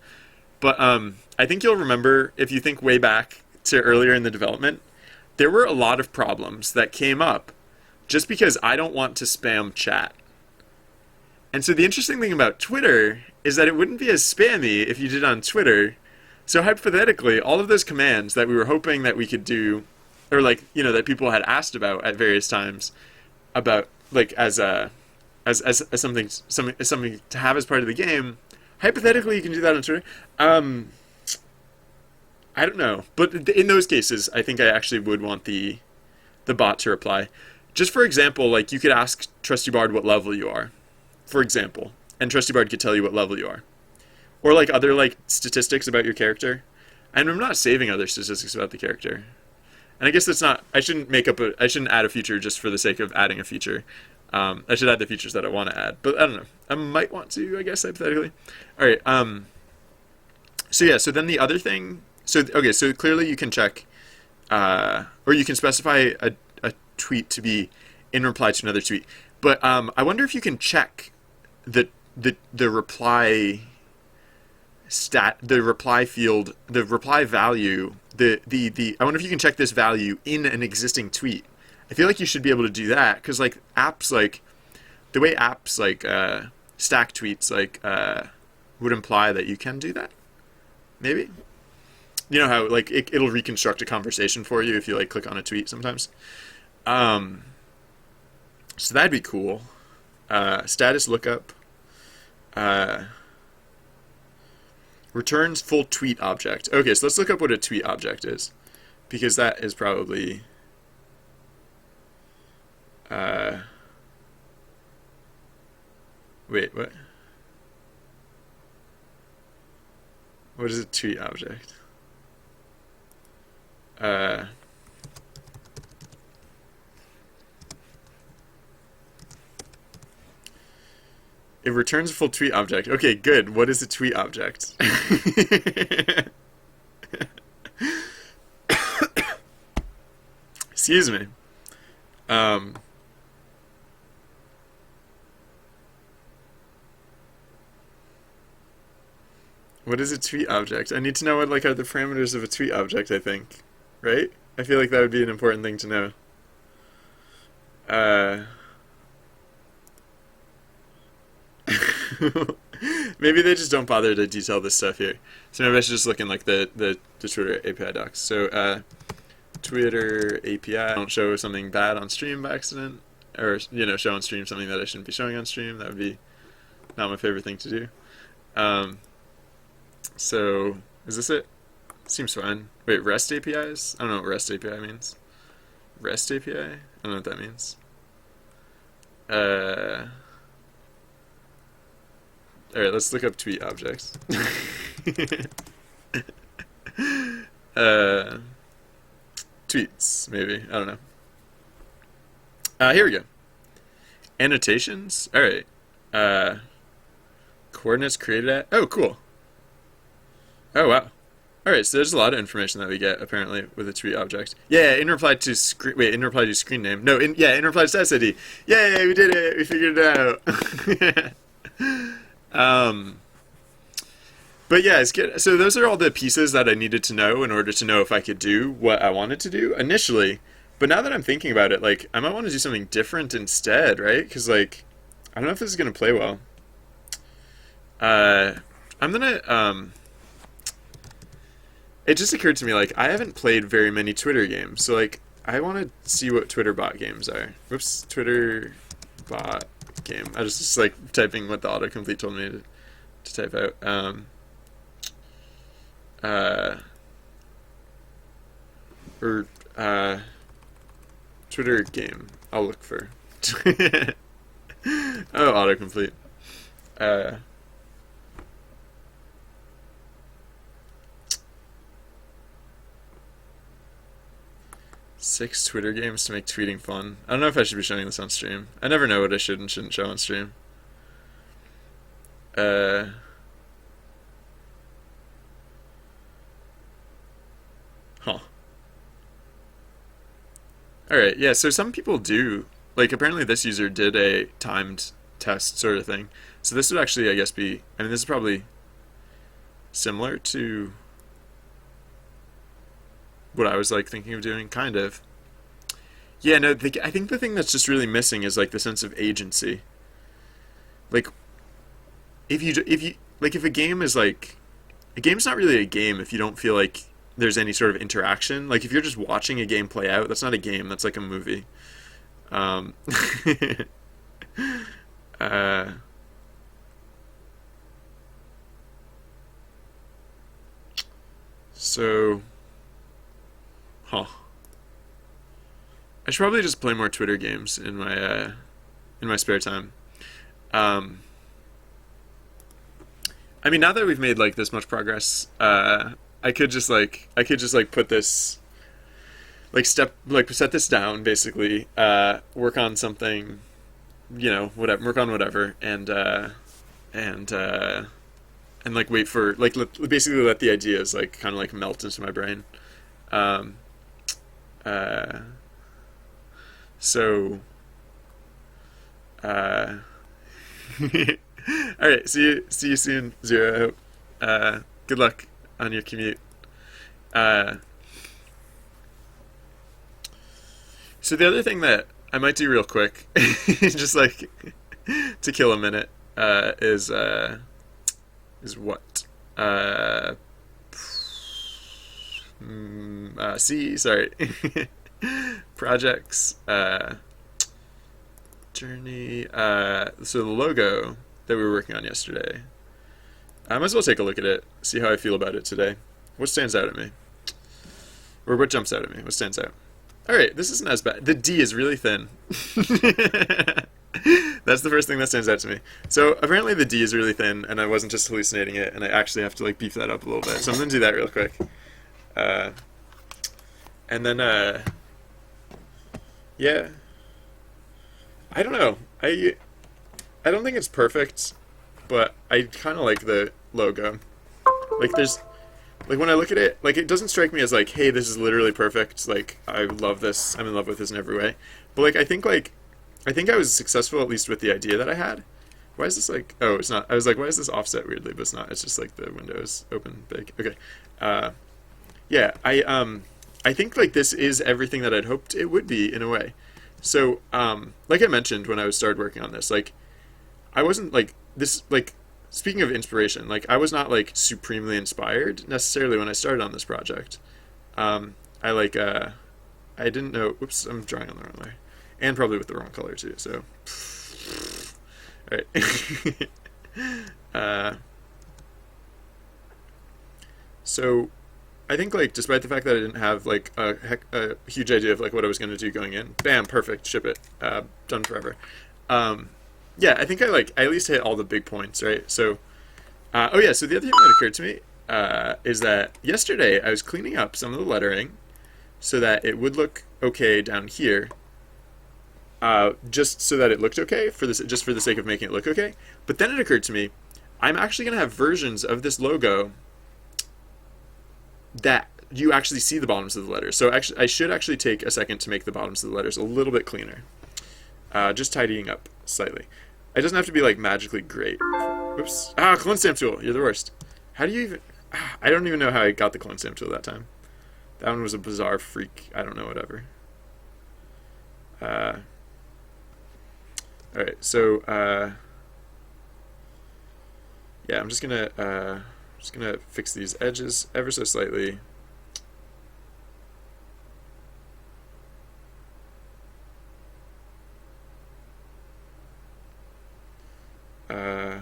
But I think you'll remember, if you think way back to earlier in the development, there were a lot of problems that came up just because I don't want to spam chat. And so the interesting thing about Twitter is that it wouldn't be as spammy if you did on Twitter. So hypothetically, all of those commands that we were hoping that we could do, or like, that people had asked about at various times, about like as something to have as part of the game. Hypothetically, you can do that on Twitter. I don't know, but in those cases, I think I actually would want the bot to reply. Just for example, like you could ask Trusty Bard what level you are, for example, and Trusty Bard could tell you what level you are, or like other like statistics about your character. And I'm not saving other statistics about the character. And I guess that's not. I shouldn't add a feature just for the sake of adding a feature. I should add the features that I want to add, but I don't know. I might want to, I guess, hypothetically. All right. So yeah. So then the other thing. So okay. So clearly you can check, or you can specify a tweet to be in reply to another tweet. But I wonder if you can check the reply the reply field, the reply value, the I wonder if you can check this value in an existing tweet. I feel like you should be able to do that, because like apps, like the way apps like stack tweets like would imply that you can do that. Maybe, you know how like it'll reconstruct a conversation for you if you like click on a tweet sometimes. So that'd be cool. Status lookup. Returns full tweet object. Okay, so let's look up what a tweet object is, because that is probably wait, what? What is a tweet object? Uh, it returns a full tweet object. Okay, good. What is a tweet object? Excuse me. Um, what is a tweet object? I need to know what like are the parameters of a tweet object, I think. Right? I feel like that would be an important thing to know. Uh, maybe they just don't bother to detail this stuff here. So maybe I should just look in like the Twitter API docs. So Twitter API, don't show something bad on stream by accident, or show on stream something that I shouldn't be showing on stream. That would be not my favorite thing to do. So is this it? Seems fine. Wait, REST APIs? I don't know what REST API means. REST API? I don't know what that means. Alright, let's look up tweet objects. Tweets, maybe. I don't know. Here we go. Annotations? Alright. Coordinates created at... Oh, cool. Oh, wow. Alright, so there's a lot of information that we get, apparently, with a tweet object. Yeah, in reply to screen... Wait, in reply to screen name. No, in reply to status ID. Yay, we did it! We figured it out! But yeah, it's good. So those are all the pieces that I needed to know in order to know if I could do what I wanted to do initially. But now that I'm thinking about it, like, I might want to do something different instead, right? Because, like, I don't know if this is going to play well. I'm going to... It just occurred to me, like, I haven't played very many Twitter games. So, like, I want to see what Twitter bot games are. Whoops, Twitter bot game. I was just, like, typing what the autocomplete told me to type out. Twitter game. I'll look for. Oh, autocomplete. 6 Twitter games to make tweeting fun. I don't know if I should be showing this on stream. I never know what I should and shouldn't show on stream. Huh. Alright, yeah, so some people do, like, apparently this user did a timed test sort of thing. So this would actually, I guess, be, I mean, this is probably similar to what I was, like, thinking of doing, kind of. Yeah, no, I think the thing that's just really missing is, like, the sense of agency. Like, if a game is, like, a game's not really a game if you don't feel like there's any sort of interaction. Like, if you're just watching a game play out, that's not a game, that's like a movie. So, huh. I should probably just play more Twitter games in my spare time. I mean, now that we've made like this much progress, I could just put this set this down basically, work on something, whatever, work on whatever, and like wait for basically let the ideas like kind of like melt into my brain. So all right, see you soon, Zero. I hope. Good luck on your commute. So the other thing that I might do real quick, just like to kill a minute, is what? Sorry. Projects, journey, so the logo that we were working on yesterday, I might as well take a look at it, see how I feel about it today. What stands out at me? Or what jumps out at me? What stands out? Alright, this isn't as bad. The D is really thin. That's the first thing that stands out to me. So apparently the D is really thin, and I wasn't just hallucinating it, and I actually have to like beef that up a little bit. So I'm gonna do that real quick. Uh, and then yeah, I don't know. I don't think it's perfect, but I kind of like the logo. Like there's like when I look at it, like it doesn't strike me as like, hey, this is literally perfect. Like I love this. I'm in love with this in every way. But I think I was successful at least with the idea that I had. Why is this like? Oh, it's not. I was like, why is this offset weirdly? But it's not. It's just like the windows open big. Okay. Uh, yeah. I think like this is everything that I'd hoped it would be in a way. So like I mentioned when I was started working on this, like I wasn't like this like speaking of inspiration, like I was not like supremely inspired necessarily when I started on this project. I like I didn't know. Oops, I'm drawing on the wrong way, and probably with the wrong color too. So, all right. uh, so I think like despite the fact that I didn't have like a huge idea of like what I was going to do going in, bam, perfect, ship it, done forever. Um, yeah, I think I at least hit all the big points, right? So, oh yeah, so the other thing that occurred to me is that yesterday I was cleaning up some of the lettering so that it would look okay down here, just so that it looked okay for this, just for the sake of making it look okay. But then it occurred to me, I'm actually gonna have versions of this logo that you actually see the bottoms of the letters. So actually, I should actually take a second to make the bottoms of the letters a little bit cleaner, just tidying up slightly. It doesn't have to be like magically great. Oops. Clone stamp tool. You're the worst. How do you even? I don't even know how I got the clone stamp tool that time. That one was a bizarre freak. I don't know, whatever. Uh, all right, so yeah, I'm just gonna fix these edges ever so slightly. Uh,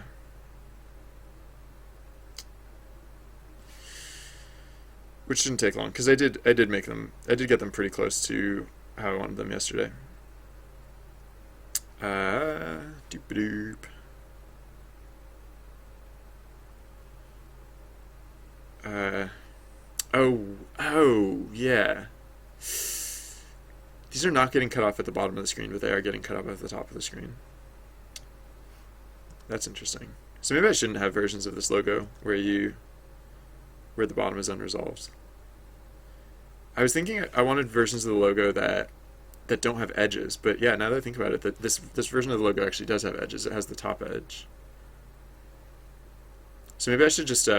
which didn't take long because I did make them. I did get them pretty close to how I wanted them yesterday. Doop doop. Uh, oh, yeah. These are not getting cut off at the bottom of the screen, but they are getting cut off at the top of the screen. That's interesting. So maybe I shouldn't have versions of this logo where the bottom is unresolved. I was thinking I wanted versions of the logo that don't have edges, but yeah, now that I think about it, that this version of the logo actually does have edges. It has the top edge. So maybe I should just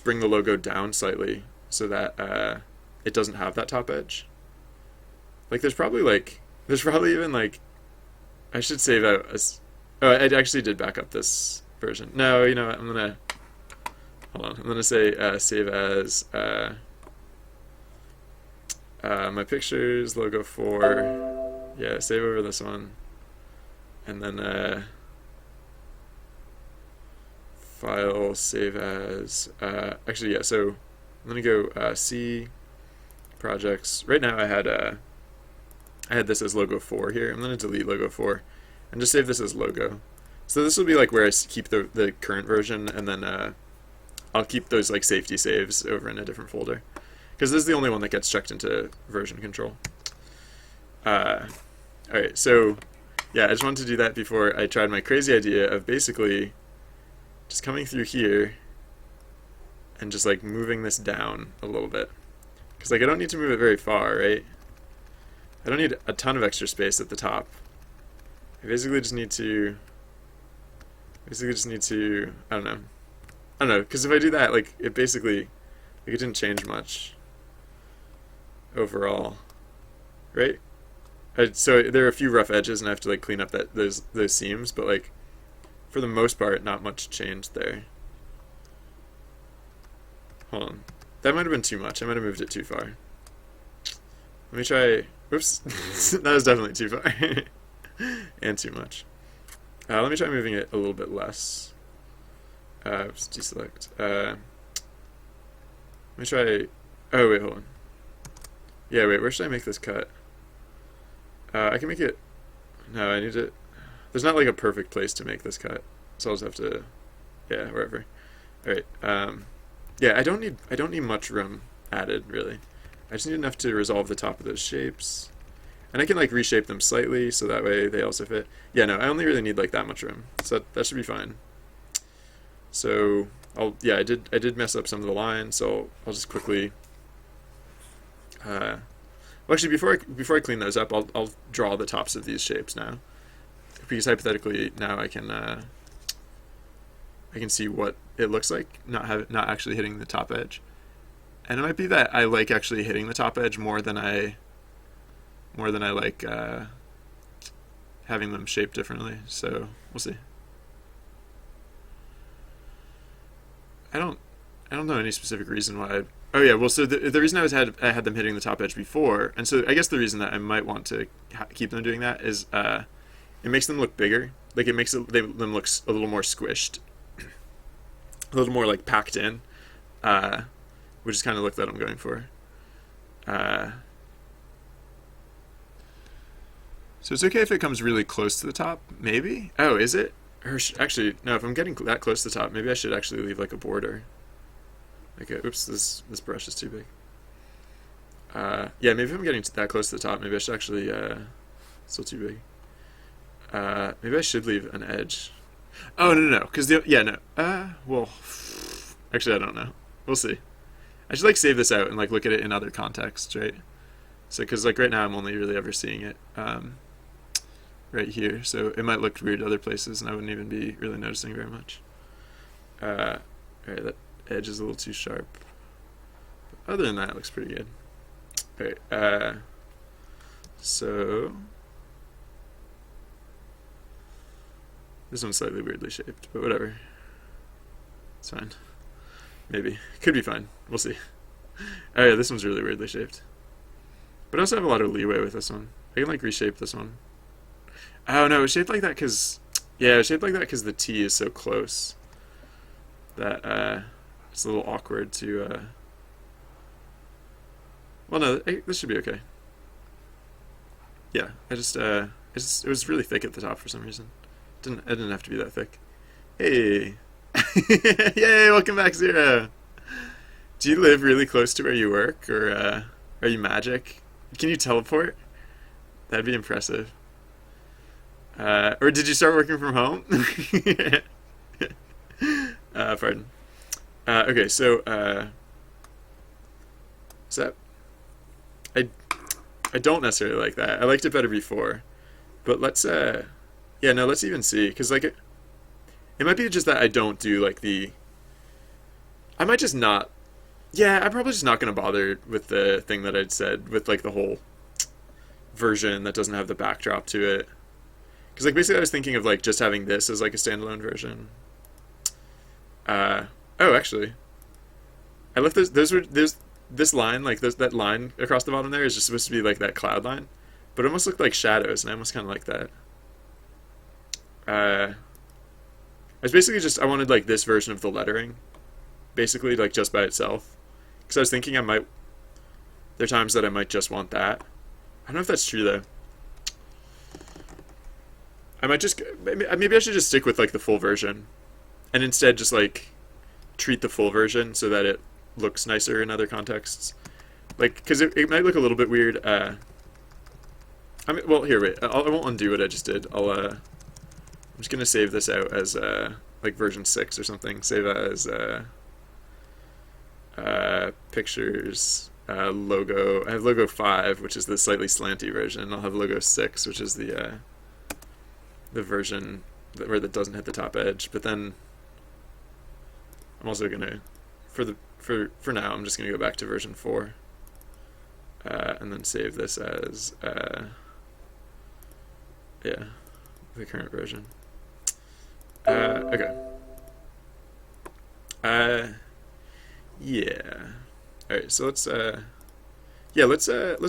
bring the logo down slightly so that it doesn't have that top edge. Like there's probably even like I should save out oh, I actually did back up this version. No, you know what? Hold on. I'm gonna say save as my pictures logo 4. Yeah, save over this one, and then file save as actually yeah. So I'm gonna go C projects. Right now I had this as logo 4 here. I'm gonna delete logo 4 and just save this as logo. So this will be like where I keep the current version, and then I'll keep those like safety saves over in a different folder, because this is the only one that gets checked into version control. Alright, so yeah, I just wanted to do that before I tried my crazy idea of basically just coming through here and just like moving this down a little bit. Because like I don't need to move it very far, right? I don't need a ton of extra space at the top. I basically just need to I don't know, because if I do that, like it basically like it didn't change much overall, right? So there are a few rough edges, and I have to like clean up those seams, but like for the most part, not much changed there. Hold on, that might have been too much. I might have moved it too far. Let me try. Whoops, that was definitely too far and too much. Let me try moving it a little bit less. Oops, deselect. Let me try. Oh wait, hold on. Yeah, wait. Where should I make this cut? I can make it. No, I need it. there's not like a perfect place to make this cut, so I'll just have to, yeah, wherever. All right. Yeah, I don't need much room added really. I just need enough to resolve the top of those shapes. And I can like reshape them slightly so that way they also fit. Yeah, no, I only really need like that much room. So that should be fine. So I did mess up some of the lines, so I'll just quickly well actually before I clean those up, I'll draw the tops of these shapes now. Because hypothetically now I can see what it looks like not actually hitting the top edge. And it might be that I like actually hitting the top edge more than I like having them shaped differently. So we'll see. I don't know any specific reason why. Oh yeah, well, so the reason I had them hitting the top edge before, and so I guess the reason that I might want to keep them doing that is it makes them look bigger. Like it makes them look a little more squished, a little more like packed in, which is kind of look that I'm going for. So it's okay if it comes really close to the top, maybe? Oh, is it? Actually, no, if I'm getting that close to the top, maybe I should actually leave like a border. Okay, oops, this brush is too big. Yeah, maybe if I'm getting that close to the top, maybe I should actually, still too big. Maybe I should leave an edge. Oh, no, because well, actually I don't know. We'll see. I should like save this out and like look at it in other contexts, right? So, because like right now I'm only really ever seeing it right here, so it might look weird other places, and I wouldn't even be really noticing very much. Alright, that edge is a little too sharp. But other than that, it looks pretty good. Alright, so this one's slightly weirdly shaped, but whatever. It's fine. Maybe. Could be fine. We'll see. Oh yeah, this one's really weirdly shaped. But I also have a lot of leeway with this one. I can like reshape this one. Oh no, it's shaped like that because... Yeah, it's shaped like that because the T is so close. That it's a little awkward to... Well no, this should be okay. Yeah, it was really thick at the top for some reason. It didn't have to be that thick. Hey! Yay, welcome back, Zero! Do you live really close to where you work, or are you magic? Can you teleport? That'd be impressive. Or did you start working from home? Pardon. Okay, so I don't necessarily like that. I liked it better before, but let's let's even see, because like it might be just that I don't do like I might just not. Yeah, I'm probably just not going to bother with the thing that I'd said with like the whole version that doesn't have the backdrop to it. Because like basically I was thinking of like just having this as like a standalone version. Oh, actually, I left this line, like that line across the bottom there is just supposed to be like that cloud line, but it almost looked like shadows, and I almost kind of like that. I was basically I wanted like this version of the lettering, basically like just by itself. Because I was thinking there are times that I might just want that. I don't know if that's true though. I might maybe I should just stick with like the full version, and instead just like treat the full version so that it looks nicer in other contexts. Like, because it might look a little bit weird. Well, here, wait. I won't undo what I just did. I'm just gonna save this out as like version 6 or something. Save as pictures, logo. I have logo 5, which is the slightly slanty version. I'll have logo 6, which is the version where that doesn't hit the top edge. But then I'm also gonna, for now, I'm just gonna go back to version 4, and then save this as the current version. Okay. Yeah. All right. So let's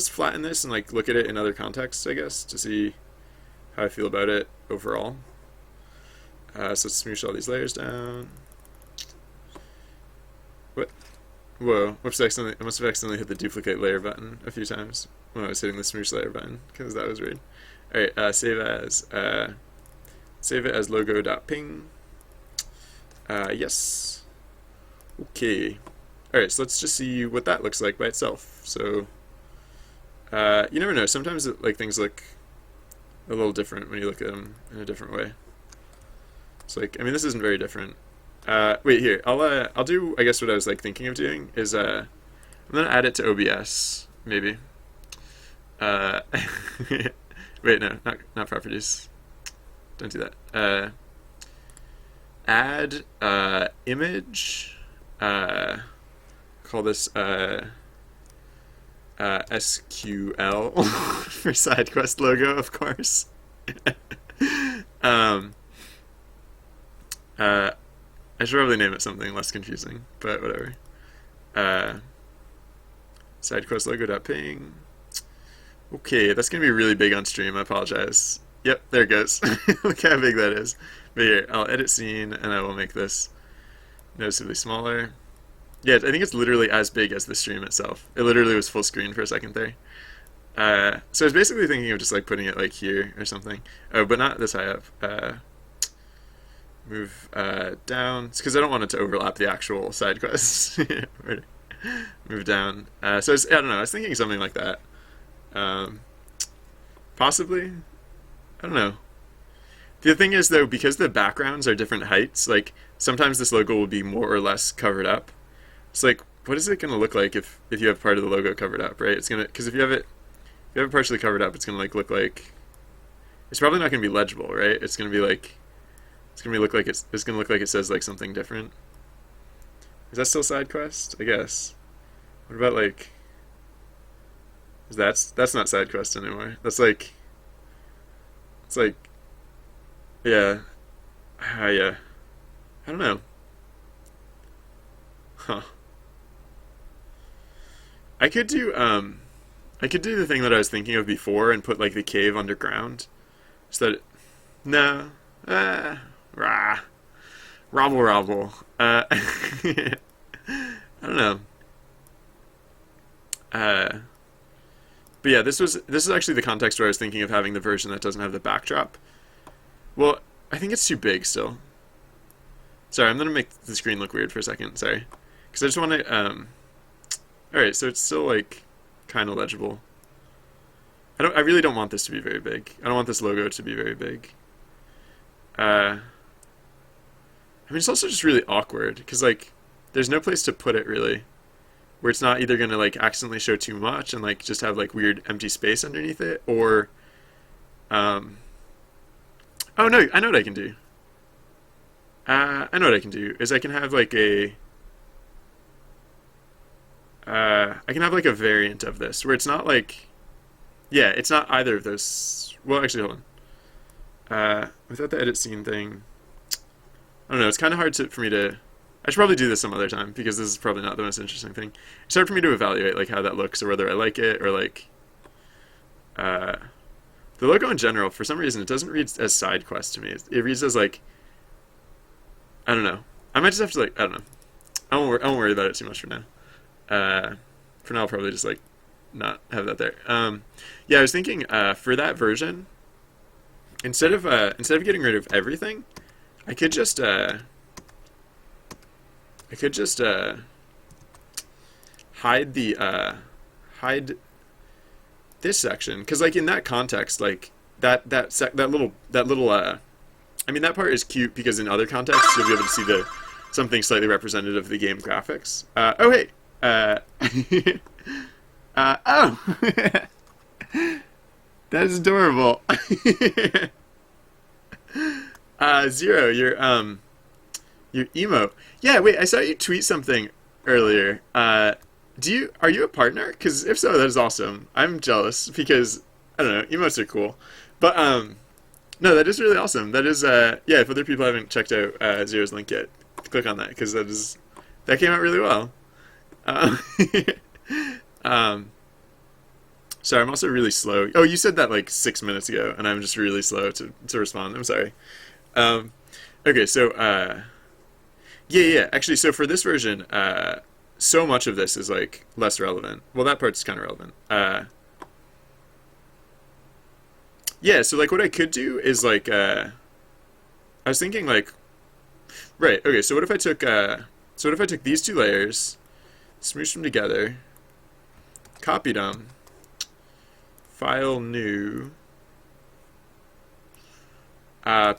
flatten this and like look at it in other contexts, I guess, to see how I feel about it overall. So let's smoosh all these layers down. What? Whoa! Whoops! I must have accidentally hit the duplicate layer button a few times when I was hitting the smoosh layer button, because that was weird. All right. Save as. Save it as logo.ping. Yes. Okay. Alright, so let's just see what that looks like by itself. So, you never know. Sometimes like things look a little different when you look at them in a different way. It's like, I mean, this isn't very different. Wait, here. I'll do, I guess what I was like thinking of doing is, I'm gonna add it to OBS, maybe. Wait, no, not properties. Don't do that. Add, image, call this, SQL for SideQuest logo, of course. I should probably name it something less confusing, but whatever. SideQuest logo.ping. Okay, that's gonna be really big on stream. I apologize. Yep, there it goes. Look how big that is. But here, I'll edit scene and I will make this noticeably smaller. Yeah, I think it's literally as big as the stream itself. It literally was full screen for a second there. So I was basically thinking of just like putting it like here or something. Oh, but not this high up. Move down. It's because I don't want it to overlap the actual side quests. Move down. So I don't know. I was thinking something like that. Possibly. I don't know. The thing is, though, because the backgrounds are different heights, like sometimes this logo will be more or less covered up. It's like, what is it going to look like if you have part of the logo covered up, right? It's gonna, because if you have it partially covered up, it's gonna like look like, it's probably not gonna be legible, right? It's gonna be like, it's gonna look like it's gonna look like it says like something different. Is that still side quest? I guess. What about like, that's not side quest anymore. That's like, it's like, yeah, yeah. I don't know. Huh. I could do the thing that I was thinking of before and put like the cave underground. So that no. Rah. Robble. I don't know. But yeah, this is actually the context where I was thinking of having the version that doesn't have the backdrop. Well, I think it's too big still. Sorry, I'm gonna make the screen look weird for a second. Sorry, because I just want to. All right, so it's still like kind of legible. I really don't want this to be very big. I don't want this logo to be very big. I mean, it's also just really awkward because like there's no place to put it really, where it's not either gonna like accidentally show too much and like just have like weird empty space underneath it, or oh no, I know what I can do. I know what I can do is I can have like a I can have like a variant of this where it's not like, yeah, it's not either of those. Well, actually, hold on. Without the edit scene thing, I don't know. It's kind of hard for me to. I should probably do this some other time because this is probably not the most interesting thing. It's hard for me to evaluate like how that looks or whether I like it or like. The logo in general, for some reason, it doesn't read as side quest to me. It reads as like. I don't know. I might just have to like. I don't know. I won't worry about it too much for now. For now, I'll probably just like not have that there. Yeah, I was thinking for that version, instead of getting rid of everything, I could just hide the hide this section because like in that context, like that little I mean that part is cute because in other contexts you'll be able to see something slightly representative of the game graphics. Oh hey. Oh, that is adorable. Zero, your emo. Yeah, wait, I saw you tweet something earlier. Are you a partner? Because if so, that is awesome. I'm jealous because I don't know, emotes are cool. But no, that is really awesome. That is yeah. If other people haven't checked out Zero's link yet, click on that because that came out really well. Sorry, I'm also really slow. Oh, you said that like 6 minutes ago, and I'm just really slow to respond. I'm sorry. Okay, so yeah. Actually, so for this version, so much of this is like less relevant. Well, that part's kind of relevant. Yeah, so like what I could do is like I was thinking like, right, okay, so what if I took these two layers, smooshed them together, copied them, file new,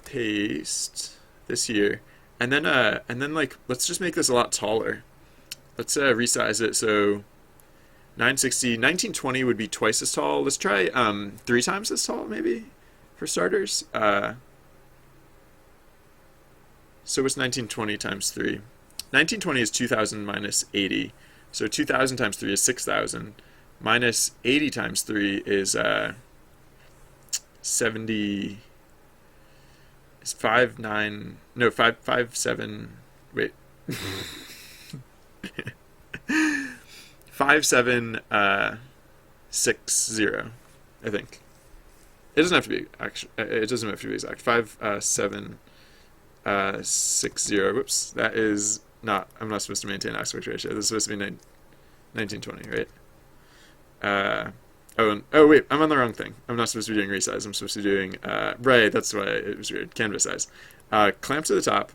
paste this here, and then like let's just make this a lot taller. Let's resize it so 960, 1920 would be twice as tall. Let's try 3 times as tall maybe for starters. So what's 1920 times 3? 1920 is 2000 minus 80. So 2000 times 3 is 6000. Minus 80 times 3 is 70. Is 59. No, 557. Wait. 5760, I think. It doesn't have to be actually. It doesn't have to be exact. 5760. Whoops, that is not. I'm not supposed to maintain aspect ratio. This is supposed to be 1920, right? Oh wait, I'm on the wrong thing. I'm not supposed to be doing resize. I'm supposed to be doing right. That's why it was weird. Canvas size. Clamp to the top.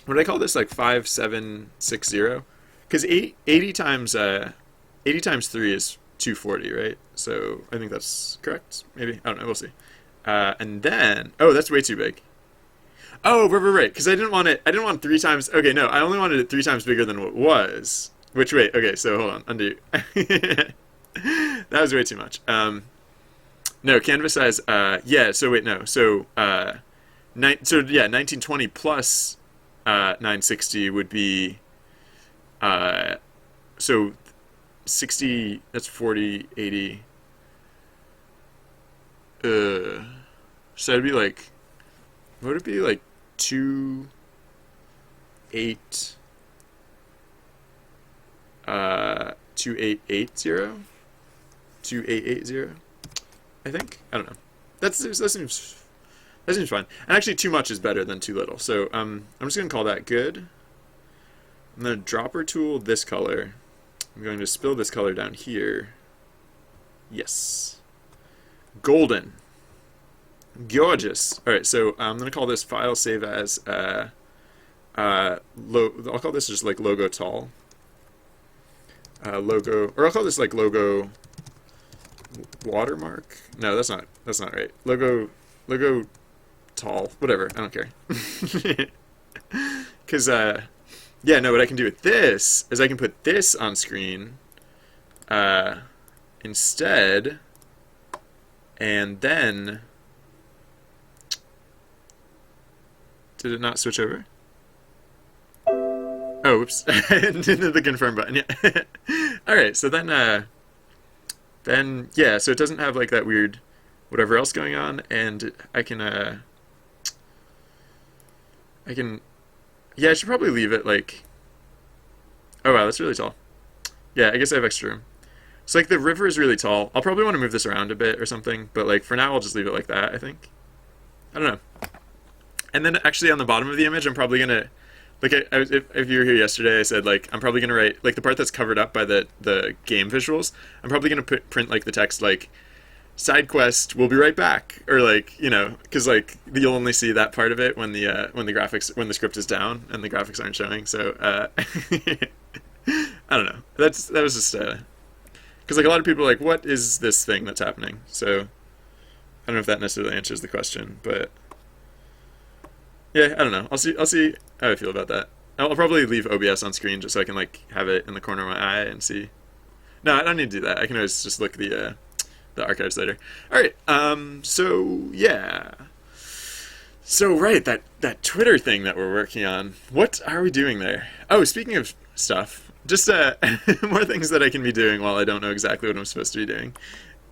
What did I call this? Like 5760. Because 80 times 3 is 240, right? So I think that's correct. Maybe, I don't know. We'll see. And then that's way too big. Oh, right. Because I didn't want 3 times. Okay, no, I only wanted it 3 times bigger than what it was. Which wait, okay, so hold on, undo. That was way too much. No, canvas size. Yeah. So wait, no. So 1920 plus 960 would be. So 60. That's 40, 80. So it'd be like. What would it be like? 2, 8. 2880. 2880. I think. I don't know. That seems fine. And actually, too much is better than too little. So I'm just gonna call that good. I'm gonna dropper tool this color. I'm going to spill this color down here. Yes. Golden. Gorgeous. All right. So I'm gonna call this file save as I'll call this just like logo tall. Logo, or I'll call this like logo watermark. No, that's not right. Logo tall, whatever. I don't care. Because yeah, no. What I can do with this is I can put this on screen instead, and then did it not switch over? Oh, whoops. The confirm button, yeah. Alright, so then, yeah, so it doesn't have, like, that weird whatever else going on, and I can, yeah, I should probably leave it, like, oh, wow, that's really tall. Yeah, I guess I have extra room. So, like, the river is really tall. I'll probably want to move this around a bit or something, but, like, for now, I'll just leave it like that, I think. I don't know. And then, actually, on the bottom of the image, I'm probably gonna... Like, if you were here yesterday, I said, like, I'm probably going to write, like, the part that's covered up by the game visuals, I'm probably going to print, like, the text, like, side quest, we'll be right back, or, like, you know, because, like, you'll only see that part of it when the when the script is down and the graphics aren't showing, so, I don't know, that was just, because, like, a lot of people are like, what is this thing that's happening, so, I don't know if that necessarily answers the question, but... Yeah, I don't know. I'll see how I feel about that. I'll probably leave OBS on screen just so I can like have it in the corner of my eye and see. No, I don't need to do that. I can always just look the archives later. All right. So yeah. So right, that Twitter thing that we're working on. What are we doing there? Oh, speaking of stuff, just more things that I can be doing while I don't know exactly what I'm supposed to be doing.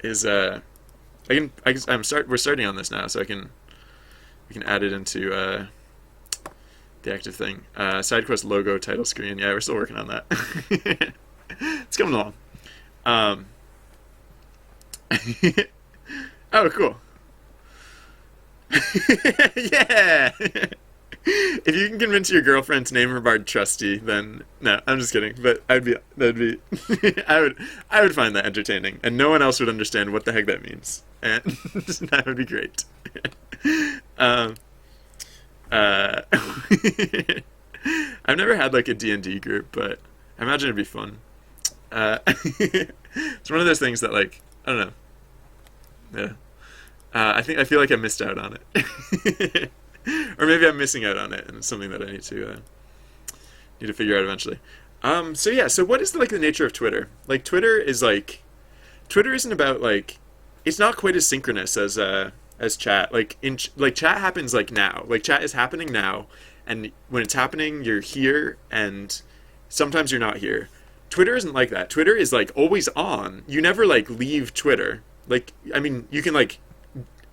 Is we're starting on this now, so we can add it into the active thing. Side quest logo title screen. Yeah, we're still working on that. It's coming along. Oh, cool. Yeah. If you can convince your girlfriend to name her bard Trusty, then no, I'm just kidding. But I would find that entertaining, and no one else would understand what the heck that means, and that would be great. Uh, I've never had like a D&D group, but I imagine it'd be fun. It's one of those things that like I don't know. Yeah. I feel like I missed out on it, or maybe I'm missing out on it, and it's something that I need to figure out eventually. So yeah. So what is like the nature of Twitter? Like Twitter isn't about like it's not quite as synchronous as chat. Like chat happens like now. Like chat is happening now, and when it's happening, you're here, and sometimes you're not here. Twitter isn't like that. Twitter is like always on. You never like leave Twitter. Like I mean, you can like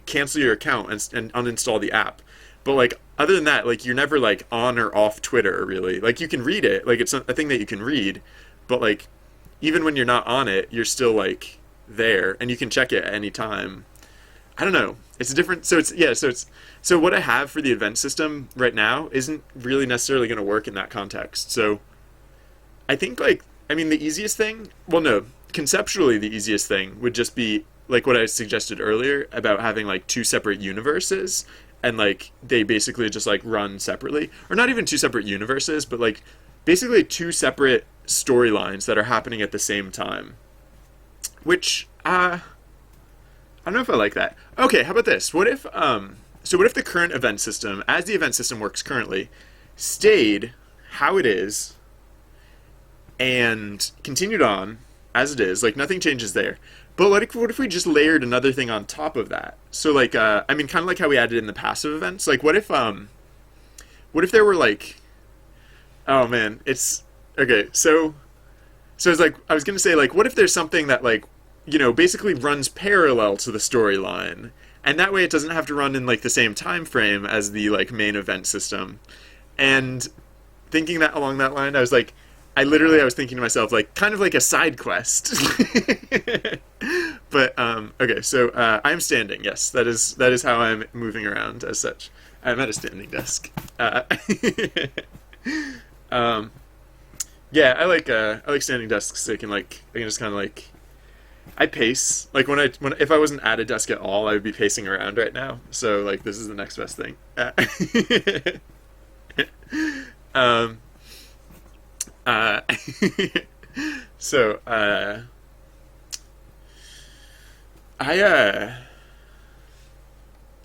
cancel your account and uninstall the app, but like other than that, like you're never like on or off Twitter really. Like you can read it. Like it's a thing that you can read, but like even when you're not on it, you're still like there, and you can check it at any time. I don't know. It's a different. So it's yeah. So what I have for the event system right now isn't really necessarily going to work in that context. So I think like I mean the easiest thing. Well, no, conceptually the easiest thing would just be like what I suggested earlier about having like two separate universes and like they basically just like run separately, or not even two separate universes, but like basically two separate storylines that are happening at the same time. Which I don't know if I like that. Okay, how about this? What if the current event system, as the event system works currently, stayed how it is and continued on as it is, like nothing changes there. But what if we just layered another thing on top of that? So like I mean kind of like how we added in the passive events. Like what if there were like oh man, it's okay, so it's like I was gonna say like what if there's something that like basically runs parallel to the storyline, and that way it doesn't have to run in like the same time frame as the like main event system. And thinking that along that line, I was thinking to myself like kind of like a side quest. But okay, so I'm standing. Yes, that is how I'm moving around as such. I'm at a standing desk. Um, yeah, I like standing desks. So I can just kind of like I pace. Like when if I wasn't at a desk at all, I would be pacing around right now. So like this is the next best thing. um, uh, so I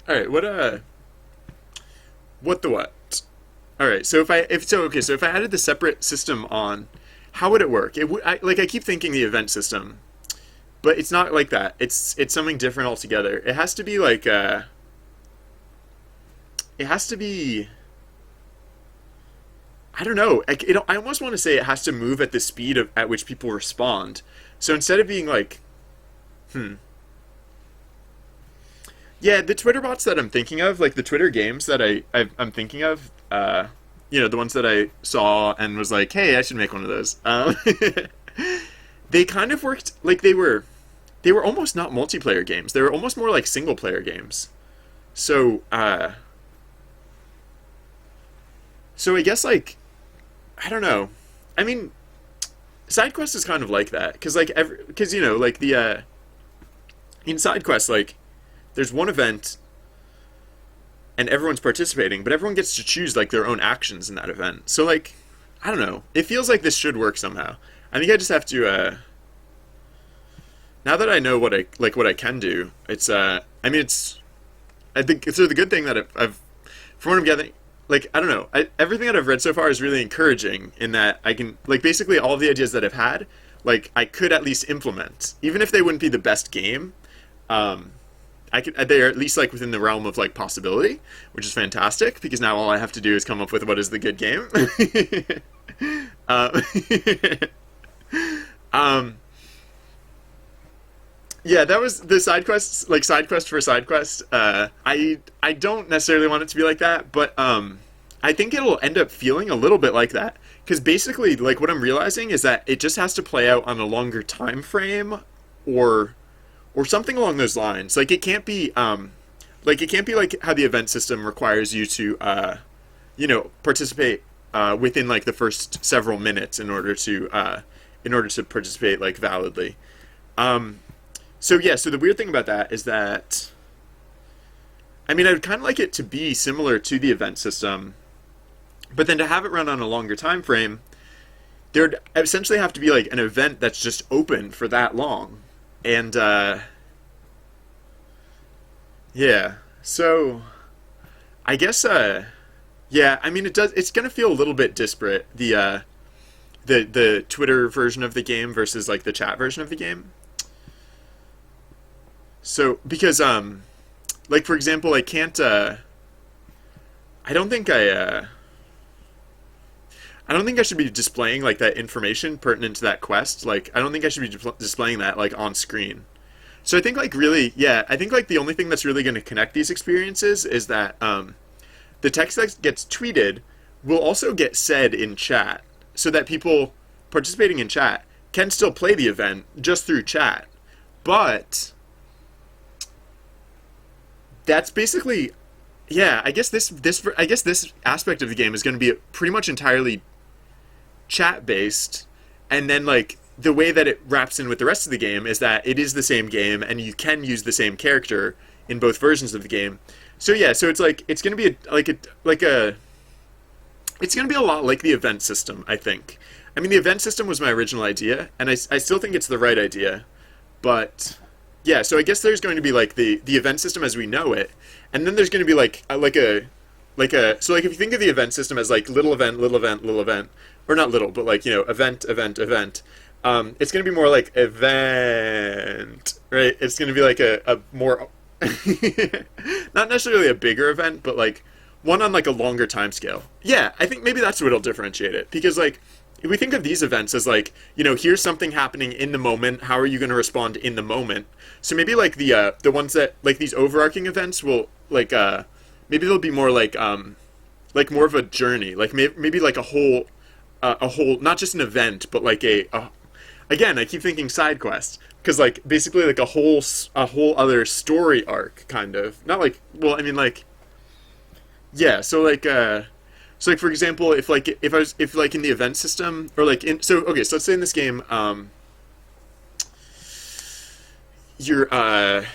all right. What the what? All right. So if I added the separate system on, how would it work? It would I keep thinking the event system. But it's not like that. It's something different altogether. It has to be like it has to be I don't know. I almost want to say it has to move at the speed at which people respond. So instead of being like yeah, the Twitter bots that I'm thinking of, like the Twitter games that I'm thinking of, the ones that I saw and was like, hey, I should make one of those. They kind of worked like they were almost not multiplayer games. They were almost more like single player games. So so I guess like I don't know. I mean, SideQuest is kind of like that because like the in SideQuest like there's one event and everyone's participating, but everyone gets to choose like their own actions in that event. So like I don't know. It feels like this should work somehow. I think I just have to now that I know what I can do, it's I think so the good thing that I've from what I'm gathering, like I don't know, everything that I've read so far is really encouraging in that I can like basically all of the ideas that I've had, like I could at least implement, even if they wouldn't be the best game. They're at least like within the realm of like possibility, which is fantastic because now all I have to do is come up with what is the good game. um, um, Yeah, that was the side quests, like side quest for side quest. I don't necessarily want it to be like that, but I think it'll end up feeling a little bit like that because basically, like what I'm realizing is that it just has to play out on a longer time frame, or something along those lines. Like it can't be like how the event system requires you to participate within like the first several minutes in order to participate like validly. So yeah, so the weird thing about that is that I mean, I would kind of like it to be similar to the event system, but then to have it run on a longer time frame, there would essentially have to be like an event that's just open for that long. And yeah, so I guess yeah, I mean it's gonna feel a little bit disparate, the Twitter version of the game versus like the chat version of the game. So because like for example, I can't I don't think I don't think I should be displaying like that information pertinent to that quest. Like I don't think I should be displaying that like on screen. So I think like really, yeah, I think like the only thing that's really going to connect these experiences is that the text that gets tweeted will also get said in chat, so that people participating in chat can still play the event just through chat. But that's basically, yeah. I guess this aspect of the game is going to be pretty much entirely chat based, and then like the way that it wraps in with the rest of the game is that it is the same game and you can use the same character in both versions of the game. So yeah, so it's like it's going to be a it's going to be a lot like the event system, I think. I mean, the event system was my original idea, and I still think it's the right idea. But yeah, so I guess there's going to be like the event system as we know it, and then there's going to be so like if you think of the event system as like little event, little event, little event, or not little, but like event, event, event. It's going to be more like event, right? It's going to be like a more not necessarily a bigger event, but like one on like a longer time scale. Yeah, I think maybe that's what'll differentiate it, because like if we think of these events as like here's something happening in the moment, how are you going to respond in the moment? So maybe like the ones that like these overarching events will like maybe they'll be more like more of a journey, like maybe like a whole, not just an event, but like a again, I keep thinking side quest, because like basically like a whole other story arc, kind of, not like, well, I mean like, yeah, so like for example, if like in the event system, or like in, so okay, so let's say in this game, you're I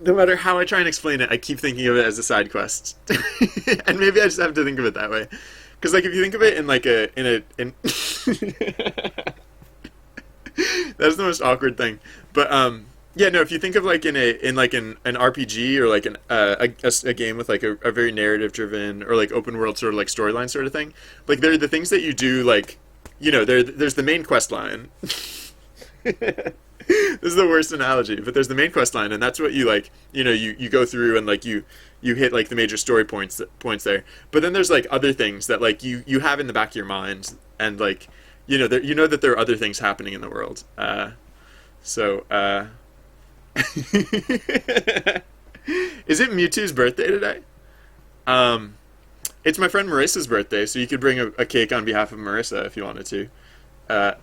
no matter how I try and explain it, I keep thinking of it as a side quest, and maybe I just have to think of it that way. Because like if you think of it in like in that's the most awkward thing. But yeah, no, if you think of like in an RPG, or like a game with like a very narrative driven, or like open world sort of like storyline sort of thing, like there are the things that you do, like there's the main quest line. This is the worst analogy, but there's the main quest line, and that's what you like. You go through, and like you hit like the major story points there. But then there's like other things that like you have in the back of your mind, and like that there are other things happening in the world. So is it Mewtwo's birthday today? It's my friend Marissa's birthday, so you could bring a cake on behalf of Marissa if you wanted to. I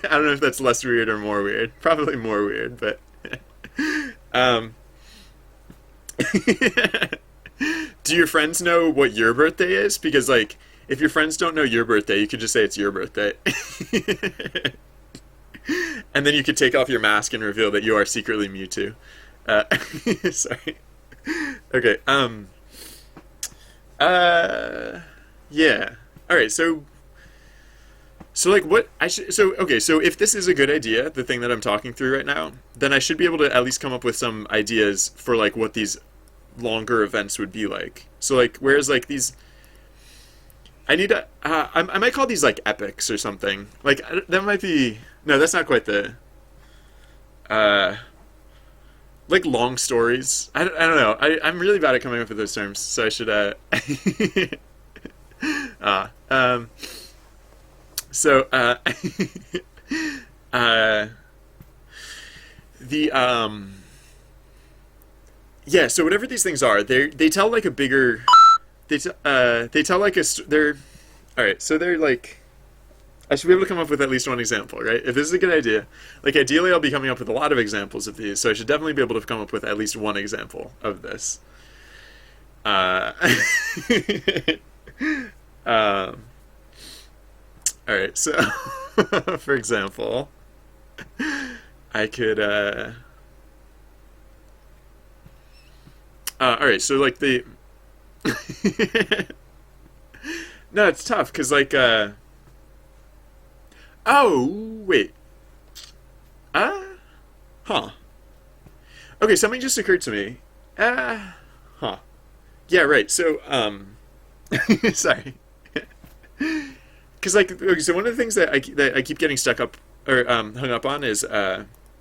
don't know if that's less weird or more weird. Probably more weird, but um, do your friends know what your birthday is? Because like, if your friends don't know your birthday, you could just say it's your birthday, and then you could take off your mask and reveal that you are secretly Mewtwo. Sorry. Okay. Yeah. All right. So like what I should, so okay, so if this is a good idea, the thing that I'm talking through right now, then I should be able to at least come up with some ideas for like what these longer events would be like. So like, whereas like these, I need to I might call these like epics or something. Like that might be, no, that's not quite the uh like long stories. I don't know. I'm really bad at coming up with those terms, so I should uh um So, uh, the yeah. So whatever these things are, they tell like a bigger, they tell like they're, all right. So they're like, I should be able to come up with at least one example, right? If this is a good idea, like ideally I'll be coming up with a lot of examples of these, so I should definitely be able to come up with at least one example of this. Uh, um. All right, so for example, I could All right, so like the no, it's tough because like oh wait, uh, huh? Okay, something just occurred to me. Huh? Yeah, right. So sorry, because like okay, so one of the things that I keep getting stuck up or hung up on is